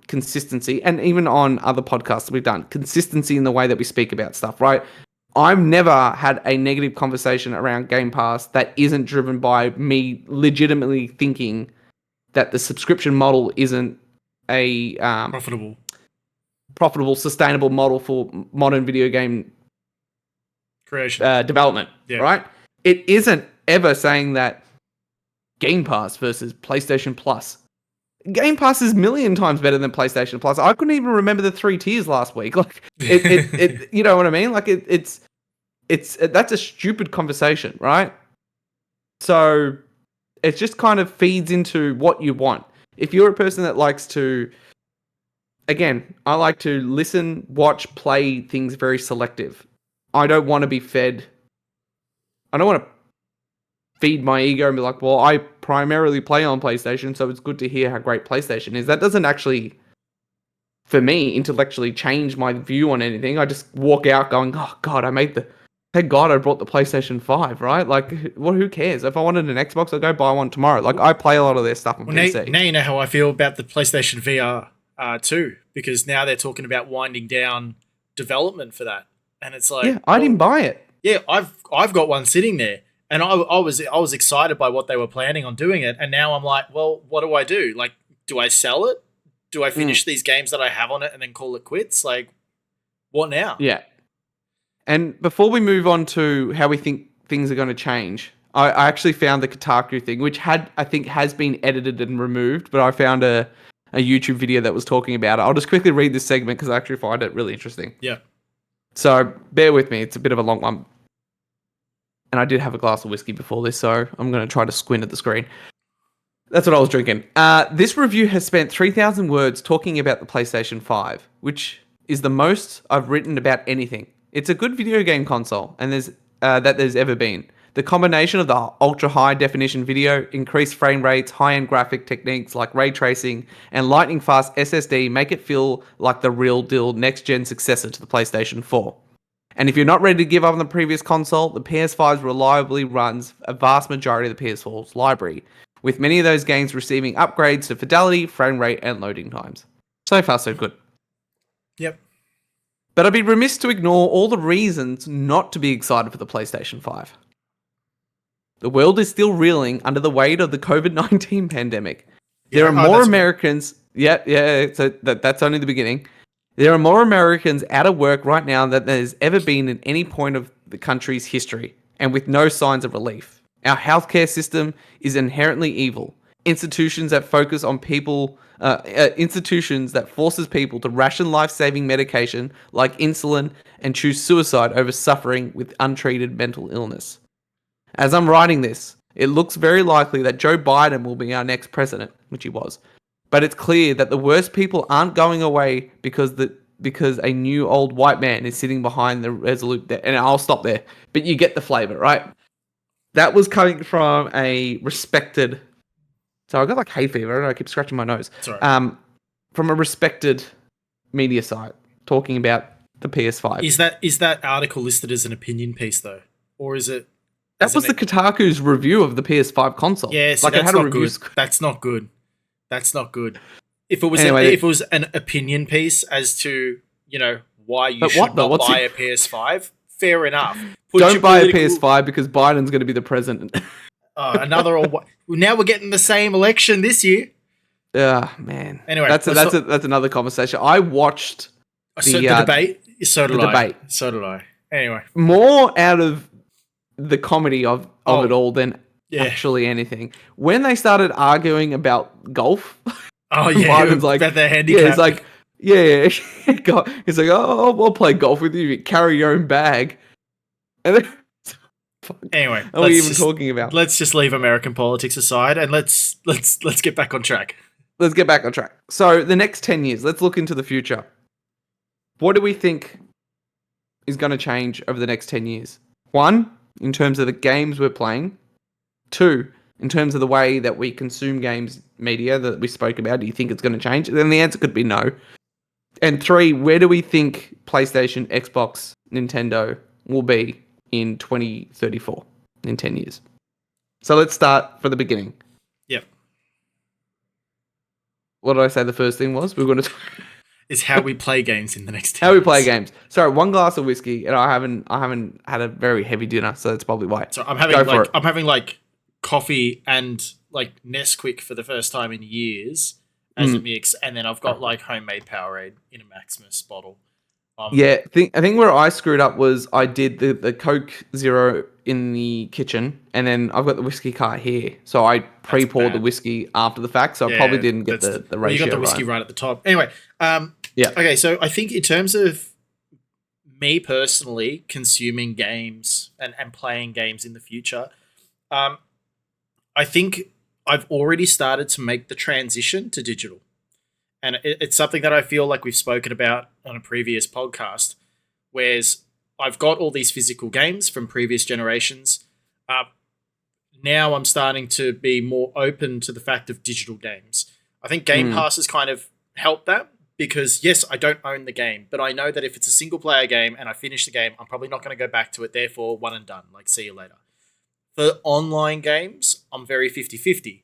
consistency, and even on other podcasts that we've done, consistency in the way that we speak about stuff, right? I've never had a negative conversation around Game Pass that isn't driven by me legitimately thinking that the subscription model isn't a profitable, sustainable model for modern video game creation development, right? It isn't ever saying that Game Pass versus PlayStation Plus. Game Pass is a million times better than PlayStation Plus. I couldn't even remember the 3 tiers last week. Like it you know what I mean? Like it's that's a stupid conversation, right? So it just kind of feeds into what you want. If you're a person that likes to, again, I like to listen, watch, play things very selective. I don't want to be fed. I don't want to feed my ego and be like, well, I primarily play on PlayStation, so it's good to hear how great PlayStation is. That doesn't actually, for me, intellectually change my view on anything. I just walk out going, oh, God, thank God I brought the PlayStation 5, right? Like, who cares? If I wanted an Xbox, I'll go buy one tomorrow. Like, I play a lot of their stuff on PC. Now you know how I feel about the PlayStation VR too, because now they're talking about winding down development for that. And it's like... Yeah, I didn't buy it. Yeah, I've got one sitting there. And I was excited by what they were planning on doing it, and now I'm like, well, what do I do? Like, do I sell it? Do I finish these games that I have on it and then call it quits? Like, what now? Yeah. And before we move on to how we think things are going to change, I actually found the Kotaku thing, which I think has been edited and removed, but I found a YouTube video that was talking about it. I'll just quickly read this segment because I actually find it really interesting. Yeah. So bear with me. It's a bit of a long one. And I did have a glass of whiskey before this, so I'm going to try to squint at the screen. That's what I was drinking. This review has spent 3,000 words talking about the PlayStation 5, which is the most I've written about anything. It's a good video game console, and there's ever been. The combination of the ultra-high definition video, increased frame rates, high-end graphic techniques like ray tracing, and lightning-fast SSD make it feel like the real deal next-gen successor to the PlayStation 4. And if you're not ready to give up on the previous console, the PS5 reliably runs a vast majority of the PS4's library, with many of those games receiving upgrades to fidelity, frame rate, and loading times. So far, so good. Yep. But I'd be remiss to ignore all the reasons not to be excited for the PlayStation 5. The world is still reeling under the weight of the COVID-19 pandemic. There are more Americans... so that's only the beginning. There are more Americans out of work right now than there's ever been at any point of the country's history, and with no signs of relief. Our healthcare system is inherently evil. Institutions that forces people to ration life-saving medication like insulin and choose suicide over suffering with untreated mental illness. As I'm writing this, it looks very likely that Joe Biden will be our next president, which he was. But it's clear that the worst people aren't going away because a new old white man is sitting behind the resolute... And I'll stop there. But you get the flavor, right? That was coming from a respected... So I got like hay fever and I keep scratching my nose. Sorry. From a respected media site talking about the PS5. Is that article listed as an opinion piece though? Or is it... That was the Kotaku's review of the PS5 console. Yeah, see, like that's it had a not review. good. That's not good. That's not good. If it was Anyway, if it was an opinion piece as to, why you but should what though? not What's buy it? a PS5, fair enough. Put Don't your buy a political PS5 because Biden's going to be the president. another or now we're getting the same election this year. Yeah, man. Anyway, That's another conversation. I watched the the debate. So did the I. debate So did I. Anyway, more out of the comedy of it all than yeah. actually anything. When they started arguing about golf, Oh yeah, Biden's like, about their handicap. yeah, it's like, yeah, he's like, oh, I'll play golf with you. Carry your own bag. And then, anyway, what are we even talking about? Let's just leave American politics aside and let's get back on track. Let's get back on track. So the next 10 years, let's look into the future. What do we think is going to change over the next 10 years? One, in terms of the games we're playing. Two, in terms of the way that we consume games media that we spoke about. Do you think it's going to change? Then the answer could be no. And three, where do we think PlayStation, Xbox, Nintendo will be in 2034, in 10 years? So let's start from the beginning. Yep. What did I say the first thing was? We're going to... Is how we play games in the next 10 How we years. play games. Sorry, one glass of whiskey, and I haven't had a very heavy dinner, so that's probably why. So I'm having like coffee and like Nesquik for the first time in years as a mix, and then I've got like homemade Powerade in a Maximus bottle. I think where I screwed up was I did the Coke Zero in the kitchen, and then I've got the whiskey cart here, so I pre-poured the whiskey after the fact, so I probably didn't get the ratio right. You got the whiskey right at the top. Anyway, yeah. Okay, so I think in terms of me personally consuming games and playing games in the future, I think I've already started to make the transition to digital. And it's something that I feel like we've spoken about on a previous podcast, whereas I've got all these physical games from previous generations. Now I'm starting to be more open to the fact of digital games. I think Game Pass has kind of helped that because, yes, I don't own the game, but I know that if it's a single player game and I finish the game, I'm probably not going to go back to it. Therefore, one and done. Like, see you later. For online games, I'm very 50-50.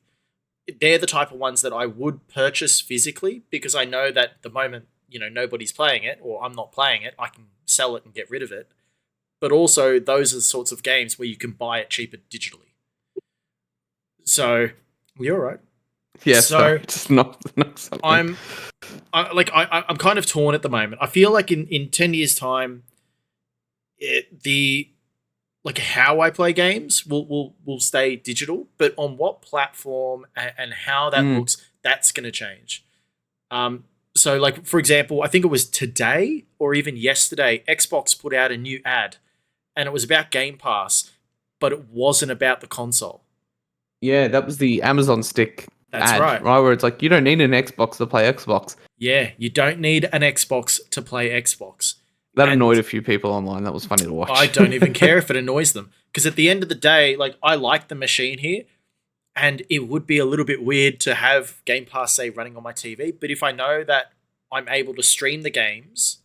They're the type of ones that I would purchase physically because I know that the moment, nobody's playing it or I'm not playing it, I can sell it and get rid of it. But also those are the sorts of games where you can buy it cheaper digitally. So, you're right. Yeah, so just not something. I'm kind of torn at the moment. I feel like in 10 years time, how I play games will stay digital, but on what platform and how that looks, that's going to change. So, like, for example, I think it was today or even yesterday, Xbox put out a new ad, and it was about Game Pass, but it wasn't about the console. Yeah, that was the Amazon Stick ad, right? Where it's like, you don't need an Xbox to play Xbox. Yeah, you don't need an Xbox to play Xbox. That annoyed a few people online. That was funny to watch. I don't even care if it annoys them. Because at the end of the day, like, I like the machine here, and it would be a little bit weird to have Game Pass, say, running on my TV. But if I know that I'm able to stream the games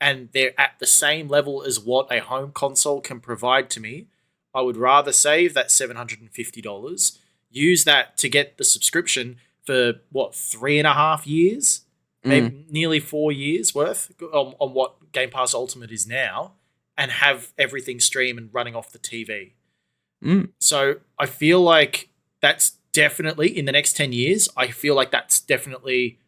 and they're at the same level as what a home console can provide to me, I would rather save that $750, use that to get the subscription for, 3.5 years? Maybe nearly 4 years worth on what Game Pass Ultimate is now, and have everything stream and running off the TV. So I feel like that's definitely, in the next 10 years, I feel like that's definitely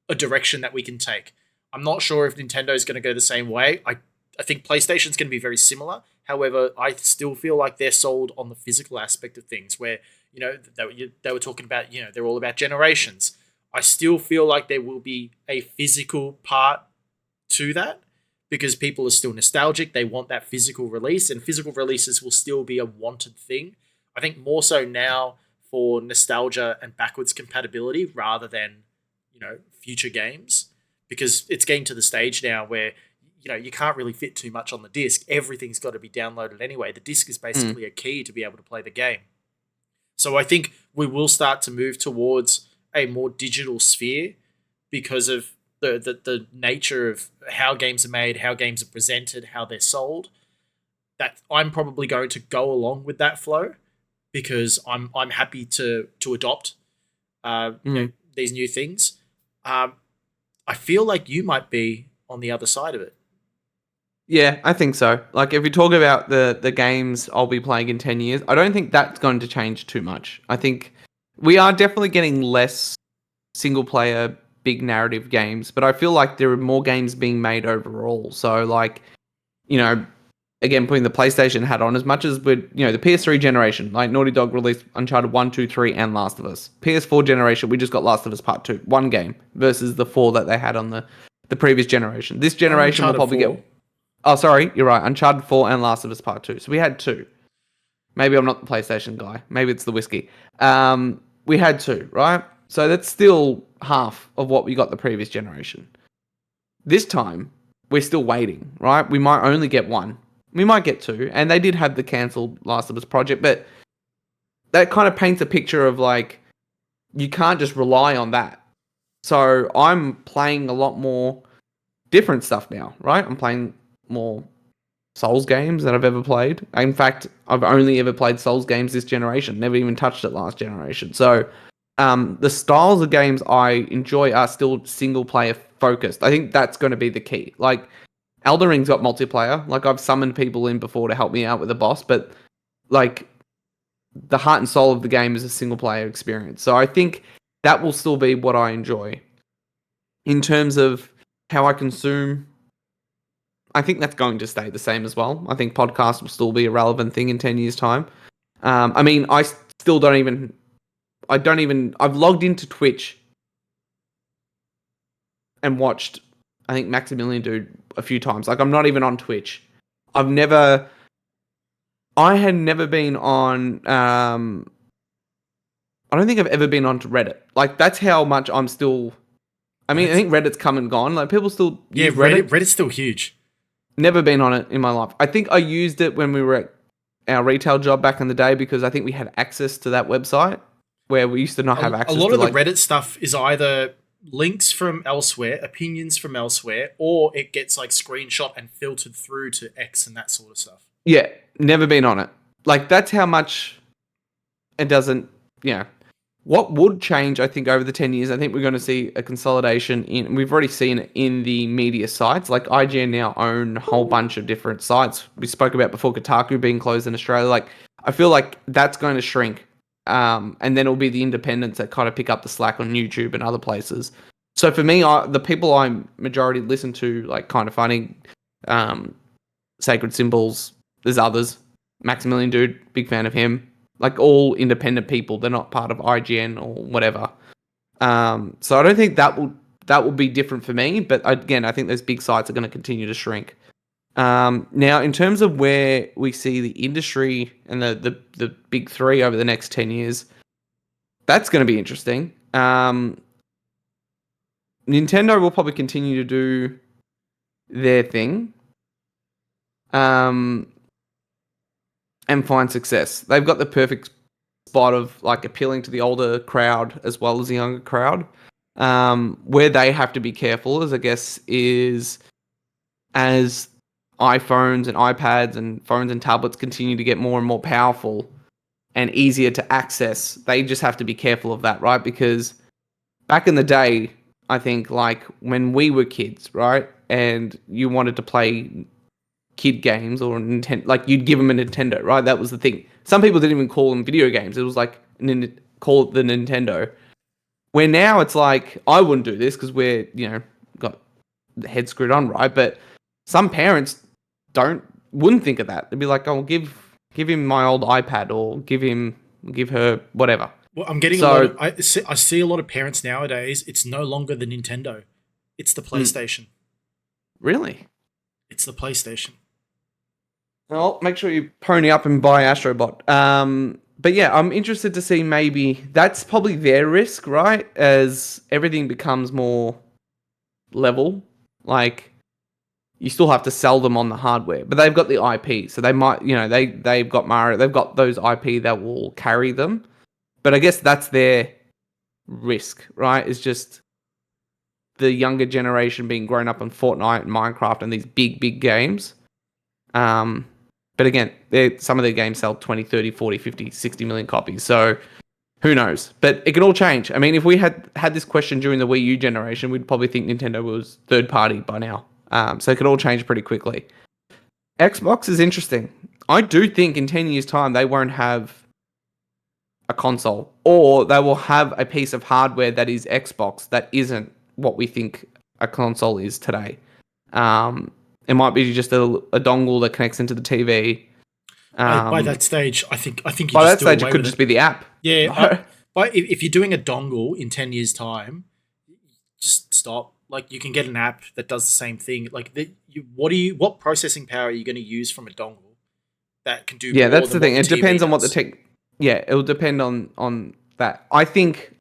a direction that we can take. I'm not sure if Nintendo is going to go the same way. I think PlayStation's going to be very similar. However, I still feel like they're sold on the physical aspect of things where, they were talking about, they're all about generations. I still feel like there will be a physical part to that because people are still nostalgic. They want that physical release, and physical releases will still be a wanted thing. I think more so now for nostalgia and backwards compatibility rather than, future games, because it's getting to the stage now where, you can't really fit too much on the disc. Everything's got to be downloaded anyway. The disc is basically a key to be able to play the game. So I think we will start to move towards a more digital sphere because of the nature of how games are made, how games are presented, how they're sold. That I'm probably going to go along with that flow because I'm happy to adopt these new things. Um, I feel like you might be on the other side of it. Yeah, I think so. Like if we talk about the games I'll be playing in 10 years, I don't think that's going to change too much. I think we are definitely getting less single player big narrative games, but I feel like there are more games being made overall. So like, you know, again putting the PlayStation hat on, as much as with, the PS3 generation, like Naughty Dog released Uncharted 1, 2, 3 and Last of Us. PS4 generation, we just got Last of Us Part 2, one game versus the 4 that they had on the previous generation. This generation will Uncharted probably 4. get Oh, sorry, you're right. Uncharted 4 and Last of Us Part 2. So we had two. Maybe I'm not the PlayStation guy. Maybe it's the whiskey. We had two, right? So that's still half of what we got the previous generation. This time, we're still waiting, right? We might only get one. We might get two. And they did have the cancelled Last of Us project, but that kind of paints a picture of like, you can't just rely on that. So I'm playing a lot more different stuff now, right? I'm playing more Souls games that I've ever played. In fact, I've only ever played Souls games this generation. Never even touched it last generation. So, the styles of games I enjoy are still single player focused. I think that's going to be the key. Like, Elden Ring's got multiplayer. Like, I've summoned people in before to help me out with a boss, but like, the heart and soul of the game is a single player experience. So I think that will still be what I enjoy. In terms of how I consume, I think that's going to stay the same as well. I think podcasts will still be a relevant thing in 10 years' time. I mean, I still I've logged into Twitch and watched, I think, Maximilian Dude a few times. Like, I'm not even on Twitch. I had never been on, I don't think I've ever been on to Reddit. Like, that's how much I'm still, I mean, I think Reddit's come and gone. Like, people still use Reddit. Reddit's still huge. Never been on it in my life. I think I used it when we were at our retail job back in the day because I think we had access to that website where we used to not have access a lot to of the Reddit stuff is either links from elsewhere, opinions from elsewhere, or it gets like screenshot and filtered through to X and that sort of stuff. Yeah, never been on it. Like, that's how much it doesn't, What would change, I think, over the 10 years, I think we're going to see a consolidation we've already seen it in the media sites. Like, IGN now own a whole bunch of different sites. We spoke about before Kotaku being closed in Australia. Like, I feel like that's going to shrink. And then it'll be the independents that kind of pick up the slack on YouTube and other places. So for me, the people I majority listen to, like Kind of Funny, Sacred Symbols, there's others. Maximilian Dude, big fan of him. Like, all independent people, they're not part of IGN or whatever. So I don't think that will be different for me. But again, I think those big sites are going to continue to shrink. Now, in terms of where we see the industry and the big three over the next 10 years, that's going to be interesting. Nintendo will probably continue to do their thing. And find success. They've got the perfect spot of like appealing to the older crowd as well as the younger crowd. Where they have to be careful is, I guess, is as iPhones and iPads and phones and tablets continue to get more and more powerful and easier to access, they just have to be careful of that, right? Because back in the day, I think, like, when we were kids, right, and you wanted to play kid games or Nintendo, like, you'd give them a Nintendo, right? That was the thing. Some people didn't even call them video games. It was like, call it the Nintendo. Where now it's like, I wouldn't do this because we're, got the head screwed on, right? But some parents wouldn't think of that. They'd be like, oh, give him my old iPad or give her whatever. Well, I'm getting I see a lot of parents nowadays. It's no longer the Nintendo. It's the PlayStation. Really? It's the PlayStation. Well, make sure you pony up and buy Astrobot. But yeah, I'm interested to see, maybe that's probably their risk, right? As everything becomes more level, like, you still have to sell them on the hardware, but they've got the IP, so they might, they've got Mario, they've got those IP that will carry them. But I guess that's their risk, right? It's just the younger generation being grown up on Fortnite and Minecraft and these big games. But again, some of their games sell 20, 30, 40, 50, 60 million copies. So Who knows? But it could all change. I mean, if we had this question during the Wii U generation, we'd probably think Nintendo was third party by now. So it could all change pretty quickly. Xbox is interesting. I do think in 10 years' time they won't have a console, or they will have a piece of hardware that is Xbox that isn't what we think a console is today. It might be just a dongle that connects into the TV. By that stage, I think you By just that stage, it could just be the app. Yeah, but if you're doing a dongle in 10 years' time, just stop. Like, you can get an app that does the same thing. Like, what processing power are you going to use from a dongle that can do? Yeah, more that's the than thing. what It depends on what the does? tech. Yeah, it will depend on that. I think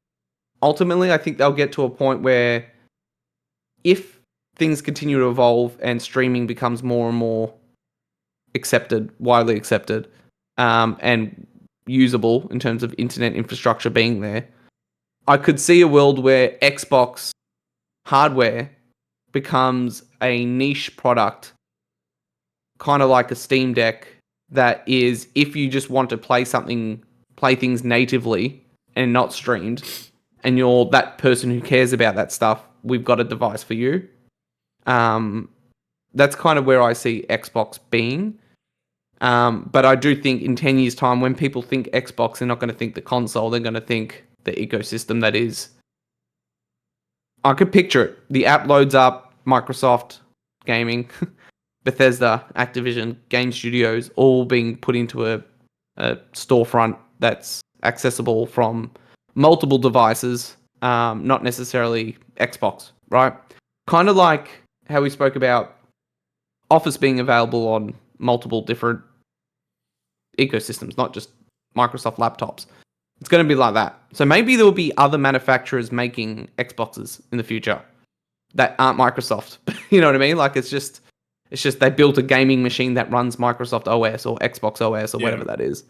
ultimately, I think they'll get to a point where if things continue to evolve and streaming becomes more and more accepted, widely accepted, and usable in terms of internet infrastructure being there, I could see a world where Xbox hardware becomes a niche product, kind of like a Steam Deck, that is, if you just want to play things natively and not streamed, and you're that person who cares about that stuff, we've got a device for you. That's kind of where I see Xbox being. But I do think in 10 years' time, when people think Xbox, they're not going to think the console. They're going to think the ecosystem that is. I could picture it. The app loads up, Microsoft Gaming, Bethesda, Activision, Game Studios, all being put into a storefront that's accessible from multiple devices, not necessarily Xbox, right? Kind of like how we spoke about Office being available on multiple different ecosystems, not just Microsoft laptops. It's going to be like that. So maybe there will be other manufacturers making Xboxes in the future that aren't Microsoft. You know what I mean? Like it's just they built a gaming machine that runs Microsoft OS or Xbox OS or whatever that is.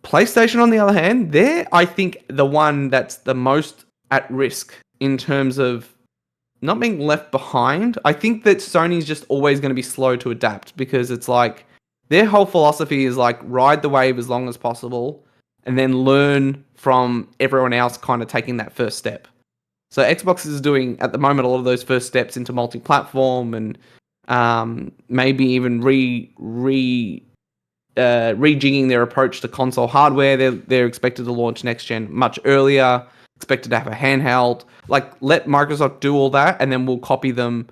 PlayStation, on the other hand, they're, I think, the one that's the most at risk in terms of not being left behind. I think that Sony's just always going to be slow to adapt because it's like their whole philosophy is like ride the wave as long as possible and then learn from everyone else kind of taking that first step. So Xbox is doing at the moment a lot of those first steps into multi-platform and maybe even rejigging their approach to console hardware. They're expected to launch next gen much earlier, expected to have a handheld. Like, let Microsoft do all that, and then we'll copy them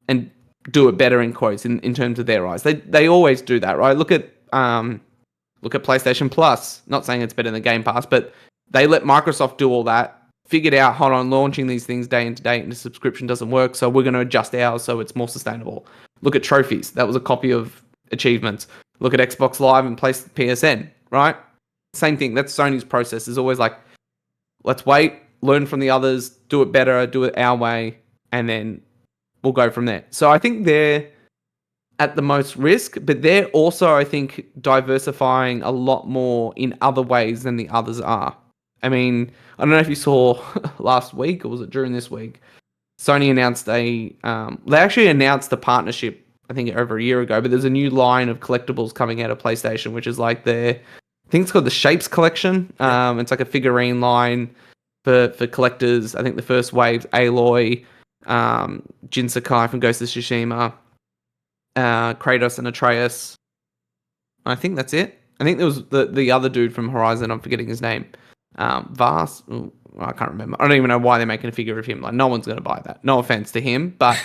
and do it better in quotes in terms of their eyes. They always do that, right? Look at PlayStation Plus. Not saying it's better than Game Pass, but they let Microsoft do all that. Figured out, hold on, launching these things day in to day, and the subscription doesn't work, so we're going to adjust ours so it's more sustainable. Look at trophies. That was a copy of achievements. Look at Xbox Live and PSN, right? Same thing. That's Sony's process. It's always like, let's wait, learn from the others, do it better, do it our way, and then we'll go from there. So I think they're at the most risk, but they're also, I think, diversifying a lot more in other ways than the others are. I mean, I don't know if you saw last week, or was it during this week, Sony announced they actually announced the partnership, I think, over a year ago, but there's a new line of collectibles coming out of PlayStation, which is like I think it's called the Shapes Collection. It's like a figurine line for collectors. I think the first wave's Aloy, Jin Sakai from Ghost of Tsushima, Kratos and Atreus. I think that's it. I think there was the other dude from Horizon. I'm forgetting his name. Vast. I can't remember. I don't even know why they're making a figure of him. Like, no one's going to buy that. No offense to him, but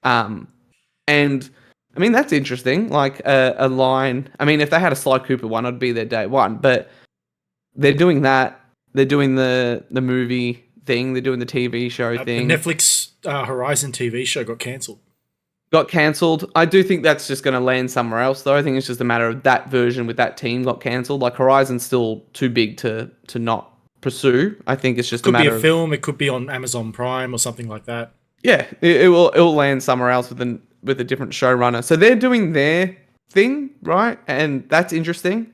and I mean that's interesting. Like a line. I mean, if they had a Sly Cooper one, I'd be there day one. But they're doing that. They're doing the movie thing. They're doing the TV show thing. The Netflix Horizon TV show got cancelled. Got cancelled. I do think that's just going to land somewhere else, though. I think it's just a matter of that version with that team got cancelled. Like Horizon's still too big to not pursue. I think it's just Could a matter be a of film. It could be on Amazon Prime or something like that. Yeah, it will land somewhere else with a different showrunner. So they're doing their thing, right? And that's interesting.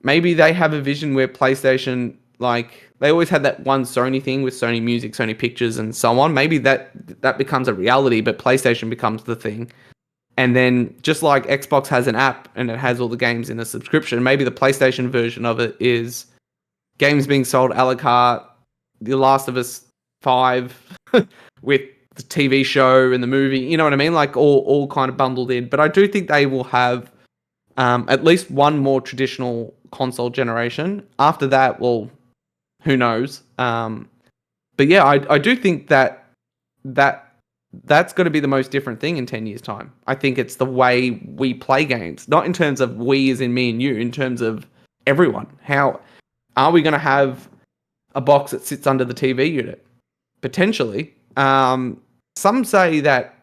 Maybe they have a vision where PlayStation, like they always had that one Sony thing with Sony Music, Sony Pictures, and so on. Maybe that becomes a reality, but PlayStation becomes the thing. And then just like Xbox has an app and it has all the games in a subscription, maybe the PlayStation version of it is games being sold a la carte, The Last of Us 5 with the TV show and the movie, you know what I mean? Like all kind of bundled in. But I do think they will have at least one more traditional console generation. After that, well, who knows? But yeah, I do think that that's going to be the most different thing in 10 years' time. I think it's the way we play games, not in terms of we as in me and you, in terms of everyone. How are we going to have a box that sits under the TV unit? Potentially. Some say that,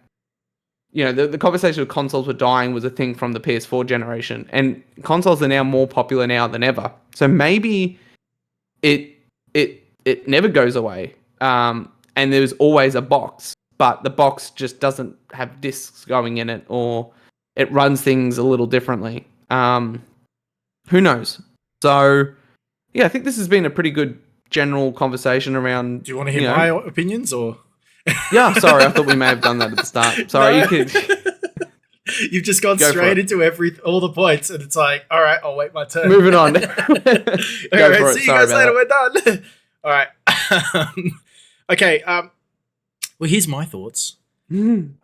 you know, the conversation of consoles were dying was a thing from the PS4 generation, and consoles are now more popular now than ever. So maybe it it never goes away. And there's always a box, but the box just doesn't have discs going in it, or it runs things a little differently. Who knows? So yeah, I think this has been a pretty good general conversation around. Do you want to hear my opinions or? Yeah, sorry, I thought we may have done that at the start. Sorry, No. you could. You've just gone Go for straight it. into all the points, and it's like, all right, I'll wait my turn. Moving on. Go All for right, it. see you Sorry guys about later. We're done. All right. Okay. Well, here's my thoughts. In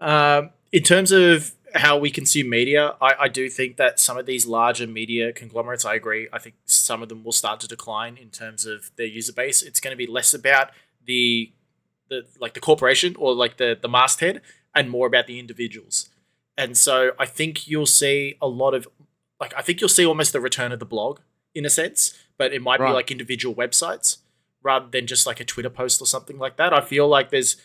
terms of how we consume media, I do think that some of these larger media conglomerates, I agree. I think some of them will start to decline in terms of their user base. It's going to be less about the corporation or like the masthead, and more about the individuals. And so I think you'll see a lot of I think you'll see almost the return of the blog in a sense, but it might be Right. like individual websites rather than just like a Twitter post or something like that. I feel like there's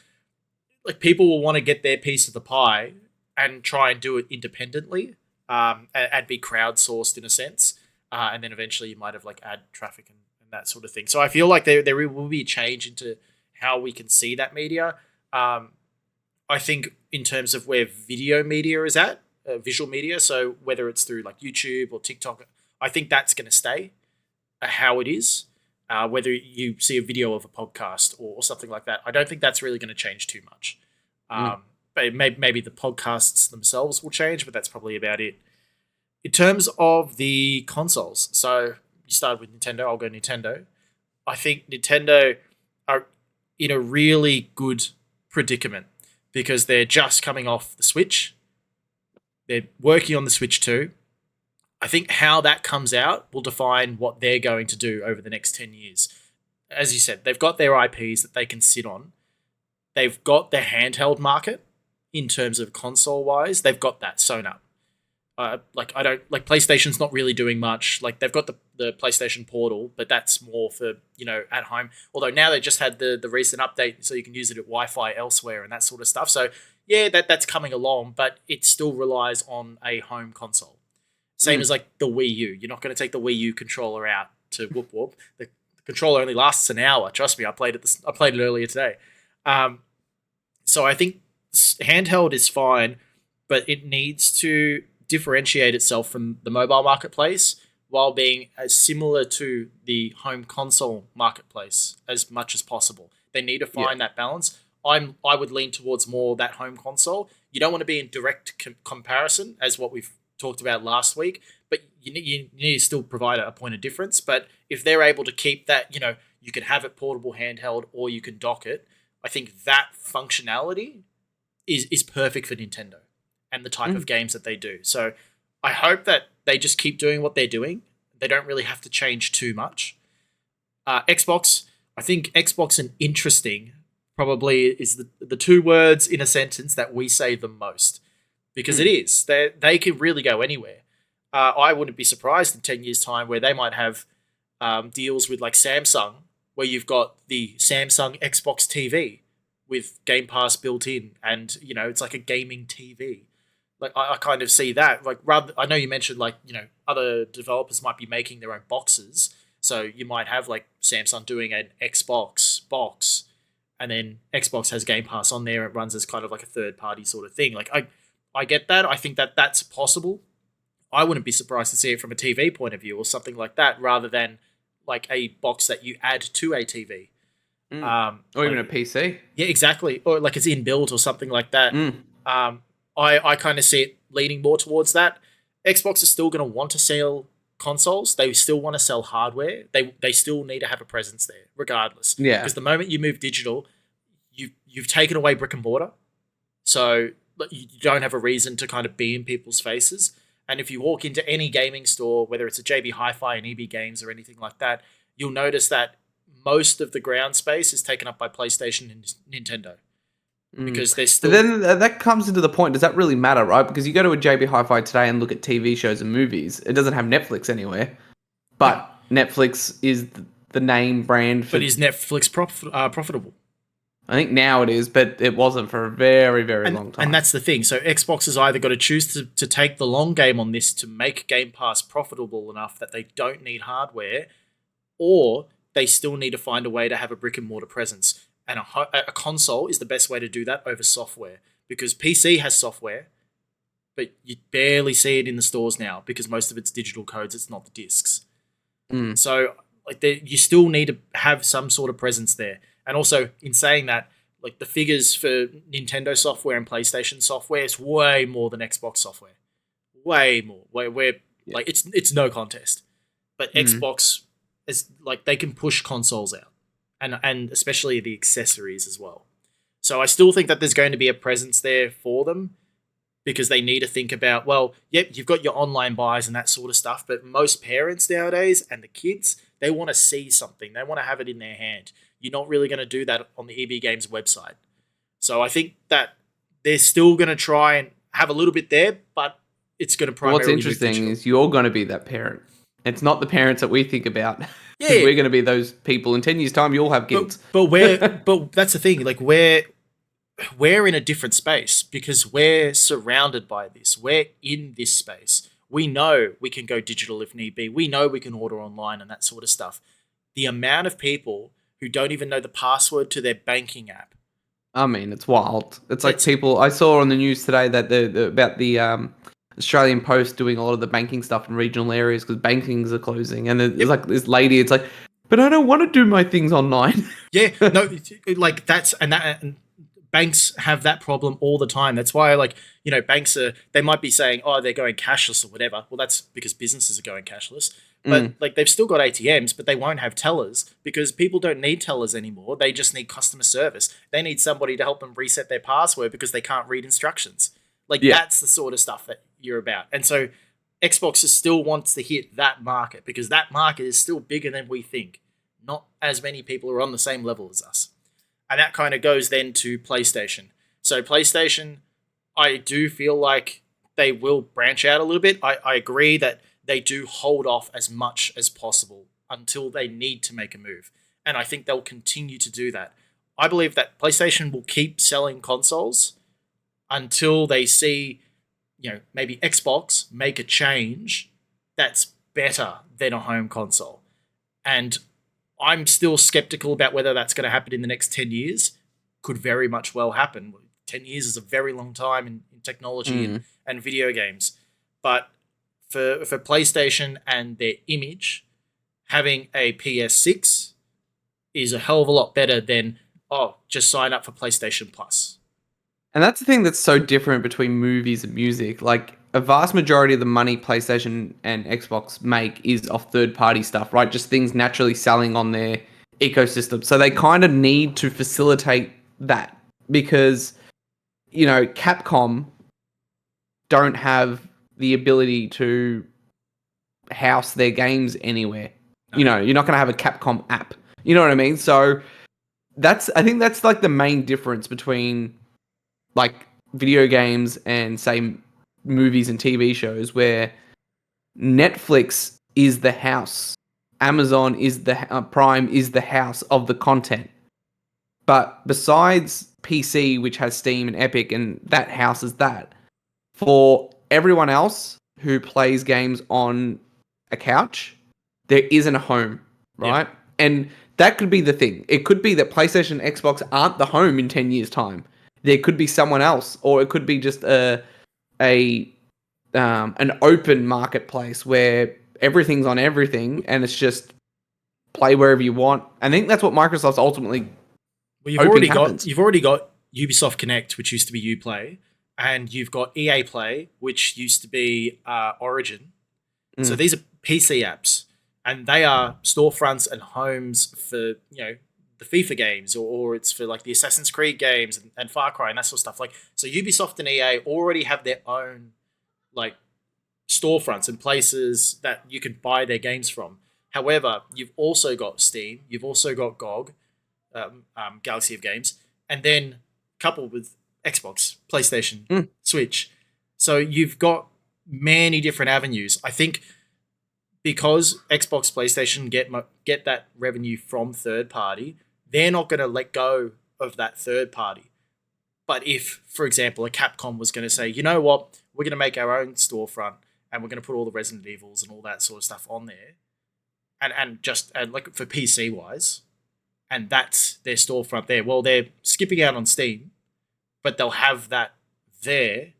like people will want to get their piece of the pie and try and do it independently, and be crowdsourced in a sense. And then eventually you might have like ad traffic and that sort of thing. So I feel like there will be a change into how we can see that media. I think in terms of where video media is at, visual media, so whether it's through like YouTube or TikTok, I think that's going to stay how it is. Whether you see a video of a podcast or something like that, I don't think that's really going to change too much. But maybe the podcasts themselves will change, but that's probably about it. In terms of the consoles, so you started with Nintendo, I'll go Nintendo. I think Nintendo are in a really good predicament because they're just coming off the Switch. They're working on the Switch 2. I think how that comes out will define what they're going to do over the next 10 years. As you said, they've got their IPs that they can sit on. They've got their handheld market in terms of console-wise. They've got that sewn up. PlayStation's not really doing much. Like they've got the PlayStation Portal, but that's more for, at home. Although now they just had the recent update so you can use it at Wi-Fi elsewhere and that sort of stuff. So yeah, that's coming along, but it still relies on a home console. Same as like the Wii U. You're not going to take the Wii U controller out to whoop whoop. The controller only lasts an hour. Trust me, I played it earlier today. So I think handheld is fine, but it needs to differentiate itself from the mobile marketplace while being as similar to the home console marketplace as much as possible. They need to find that balance. I would lean towards more that home console. You don't want to be in direct comparison as what we've talked about last week, but you need to still provide a point of difference. But if they're able to keep that, you can have it portable handheld or you can dock it, I think that functionality is perfect for Nintendo and the type of games that they do. So I hope that they just keep doing what they're doing. They don't really have to change too much. Xbox, I think Xbox and interesting probably is the two words in a sentence that we say the most, because it is. They can really go anywhere. I wouldn't be surprised in 10 years' time where they might have deals with like Samsung, where you've got the Samsung Xbox TV with Game Pass built in, and it's like a gaming TV. Like I kind of see that. Like I know you mentioned like other developers might be making their own boxes, so you might have like Samsung doing an Xbox box, and then Xbox has Game Pass on there. It runs as kind of like a third party sort of thing. Like I get that. I think that that's possible. I wouldn't be surprised to see it from a TV point of view or something like that, rather than like a box that you add to a TV. Or even a PC. Yeah, exactly. Or like it's inbuilt or something like that. I kind of see it leaning more towards that. Xbox is still going to want to sell consoles. They still want to sell hardware. They still need to have a presence there, regardless. Yeah. Because the moment you move digital, you've taken away brick and mortar, so you don't have a reason to kind of be in people's faces. And if you walk into any gaming store, whether it's a JB Hi-Fi, an EB Games, or anything like that, you'll notice that most of the ground space is taken up by PlayStation and Nintendo because they're still. But then that comes into the point. Does that really matter, right? Because you go to a JB Hi-Fi today and look at TV shows and movies. It doesn't have Netflix anywhere, but Netflix is the name brand. But is Netflix profitable? I think now it is, but it wasn't for a very, very long time. And that's the thing. So Xbox has either got to choose to take the long game on this to make Game Pass profitable enough that they don't need hardware, or they still need to find a way to have a brick and mortar presence. And a console is the best way to do that over software, because PC has software, but you barely see it in the stores now because most of it's digital codes. It's not the discs. So like you still need to have some sort of presence there. And also, in saying that, like the figures for Nintendo software and PlayStation software is way more than Xbox software. Way more. Like it's no contest. But Xbox is like they can push consoles out, and especially the accessories as well. So I still think that there's going to be a presence there for them because they need to think about, well, yep, you've got your online buys and that sort of stuff, but most parents nowadays and the kids, they want to see something. They want to have it in their hand. You're not really going to do that on the EB Games website. So I think that they're still going to try and have a little bit there, but it's going to primarily What's interesting is you're going to be that parent. It's not the parents that we think about. Yeah. We're going to be those people. In 10 years' time, you'll have kids. But that's the thing. Like we're in a different space because we're surrounded by this. We're in this space. We know we can go digital if need be. We know we can order online and that sort of stuff. The amount of people who don't even know the password to their banking app. I mean, it's wild. It's like people. I saw on the news today that about the Australian Post doing a lot of the banking stuff in regional areas because bankings are closing, and there's like this lady. It's like, but I don't want to do my things online. Yeah, no, like and banks have that problem all the time. That's why, like, you know, banks they might be saying, oh, they're going cashless or whatever. Well, that's because businesses are going cashless. But like they've still got ATMs, but they won't have tellers because people don't need tellers anymore. They just need customer service. They need somebody to help them reset their password because they can't read instructions. Like that's the sort of stuff that you're about. And so Xbox still wants to hit that market because that market is still bigger than we think. Not as many people are on the same level as us. And that kind of goes then to PlayStation. So PlayStation, I do feel like they will branch out a little bit. I agree that they do hold off as much as possible until they need to make a move. And I think they'll continue to do that. I believe that PlayStation will keep selling consoles until they see, you know, maybe Xbox make a change that's better than a home console. And I'm still skeptical about whether that's going to happen in the next 10 years. Could very much well happen. 10 years is a very long time in technology and video games. But for PlayStation and their image, having a PS6 is a hell of a lot better than, just sign up for PlayStation Plus. And that's the thing that's so different between movies and music. Like, a vast majority of the money PlayStation and Xbox make is off third-party stuff, right? Just things naturally selling on their ecosystem. So they kind of need to facilitate that because, you know, Capcom don't have the ability to house their games anywhere. You know, you're not going to have a Capcom app. You know what I mean? So I think that's like the main difference between like video games and say movies and TV shows, where Netflix is the house, Amazon is the Prime is the house of the content. But besides PC, which has Steam and Epic, and that house is that, for everyone else who plays games on a couch, there isn't a home, right? Yeah. And that could be the thing. It could be that PlayStation and Xbox aren't the home in 10 years' time. There could be someone else, or it could be just an open marketplace where everything's on everything and it's just play wherever you want. I think that's what Microsoft's ultimately you've already got Ubisoft Connect, which used to be Uplay, and you've got EA Play, which used to be Origin. So Mm. these are PC apps, and they are storefronts and homes for the FIFA games, or it's for like the Assassin's Creed games and Far Cry and that sort of stuff. Like so, Ubisoft and EA already have their own like storefronts and places that you can buy their games from. However, you've also got Steam, you've also got GOG, Galaxy of Games, and then coupled with Xbox, PlayStation, Mm. Switch. So you've got many different avenues. I think because Xbox, PlayStation get that revenue from third party, they're not going to let go of that third party. But if, for example, a Capcom was going to say, you know what, we're going to make our own storefront and we're going to put all the Resident Evils and all that sort of stuff on there, and like for PC wise, and that's their storefront there. Well, they're skipping out on Steam, but they'll have that there.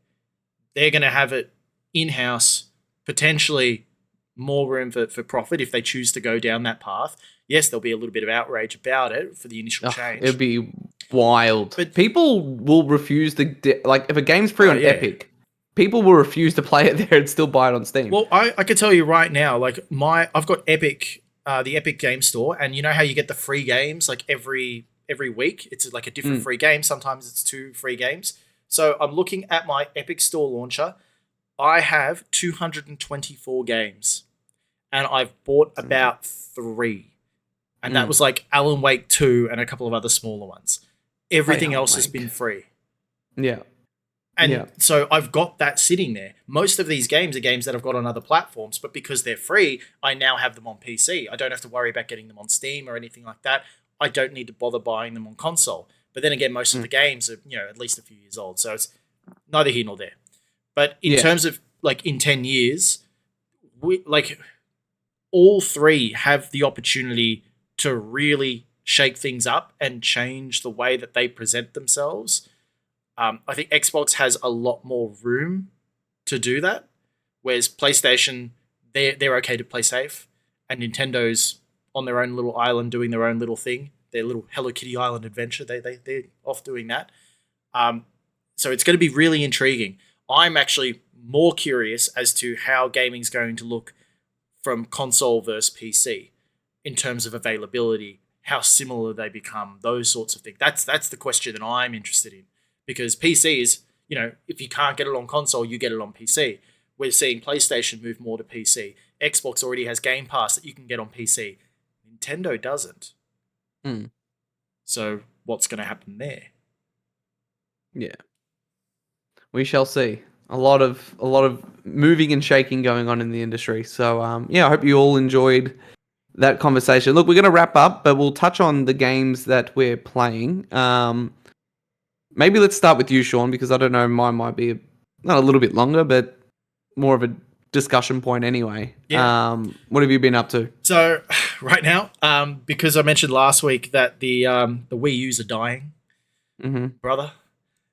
They're going to have it in house, potentially more room for profit if they choose to go down that path. Yes, there'll be a little bit of outrage about it for the initial change. It'd be wild. But- People will refuse like if a game's free Oh, on yeah. Epic, people will refuse to play it there and still buy it on Steam. Well, I can tell you right now, like I've got Epic, the Epic Game Store, and you know how you get the free games like every week. It's like a different free game. Sometimes it's 2 free games. So I'm looking at my Epic Store launcher. I have 224 games, and I've bought about 3. And that was like Alan Wake 2 and a couple of other smaller ones. Everything else has been free. Yeah. And so I've got that sitting there. Most of these games are games that I've got on other platforms, but because they're free, I now have them on PC. I don't have to worry about getting them on Steam or anything like that. I don't need to bother buying them on console. But then again, most of the games are, at least a few years old. So it's neither here nor there. But in terms of like in 10 years, all 3 have the opportunity to really shake things up and change the way that they present themselves. I think Xbox has a lot more room to do that, whereas PlayStation, they're okay to play safe, and Nintendo's on their own little island doing their own little thing, their little Hello Kitty Island adventure. They're off doing that. So it's going to be really intriguing. I'm actually more curious as to how gaming's going to look from console versus PC in terms of availability, how similar they become, those sorts of things. That's the question that I'm interested in. Because PC is, if you can't get it on console, you get it on PC. We're seeing PlayStation move more to PC. Xbox already has Game Pass that you can get on PC. Nintendo doesn't. So what's going to happen there? Yeah. We shall see. A lot of moving and shaking going on in the industry. So I hope you all enjoyed that conversation. Look, we're going to wrap up, but we'll touch on the games that we're playing. Maybe let's start with you, Sean, because I don't know, mine might be not a little bit longer, but more of a discussion point anyway. Yeah. What have you been up to? So right now, because I mentioned last week that the Wii U's are dying, brother.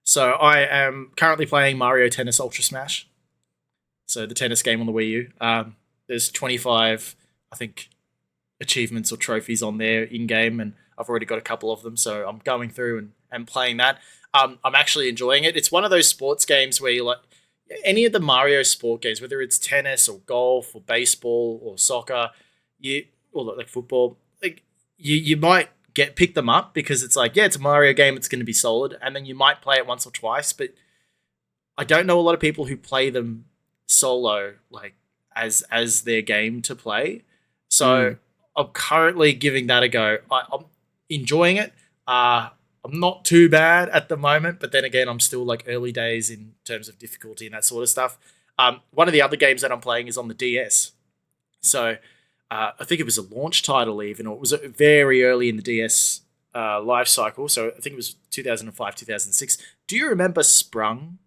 So I am currently playing Mario Tennis Ultra Smash. So the tennis game on the Wii U. There's 25, I think, achievements or trophies on there in game, and I've already got a couple of them. So I'm going through and playing that. I'm actually enjoying it. It's one of those sports games where you like any of the Mario sport games, whether it's tennis or golf or baseball or soccer, or like football, like you might pick them up because it's like, it's a Mario game, it's going to be solid, and then you might play it once or twice. But I don't know a lot of people who play them solo, like as their game to play. So I'm currently giving that a go. I'm enjoying it. I'm not too bad at the moment, but then again, I'm still like early days in terms of difficulty and that sort of stuff. One of the other games that I'm playing is on the DS. So I think it was a launch title even, or it was very early in the DS life cycle. So I think it was 2005, 2006. Do you remember Sprung?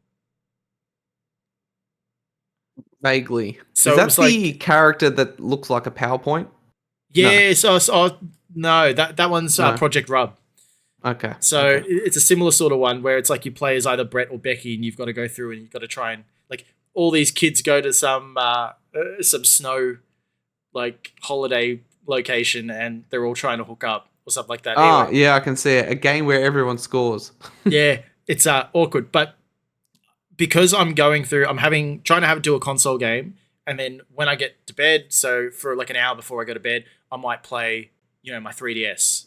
Vaguely. So is it that was the character that looks like a PowerPoint? Yeah, no, that one's Project Rub. Okay. So it's a similar sort of one where it's like you play as either Brett or Becky, and you've got to go through and you've got to try and like all these kids go to some snow like holiday location, and they're all trying to hook up or something like that. Anyway, Yeah, I can see it. A game where everyone scores. yeah, it's awkward, but because I'm trying to do a console game, and then when I get to bed, so for like an hour before I go to bed, I might play, my 3DS.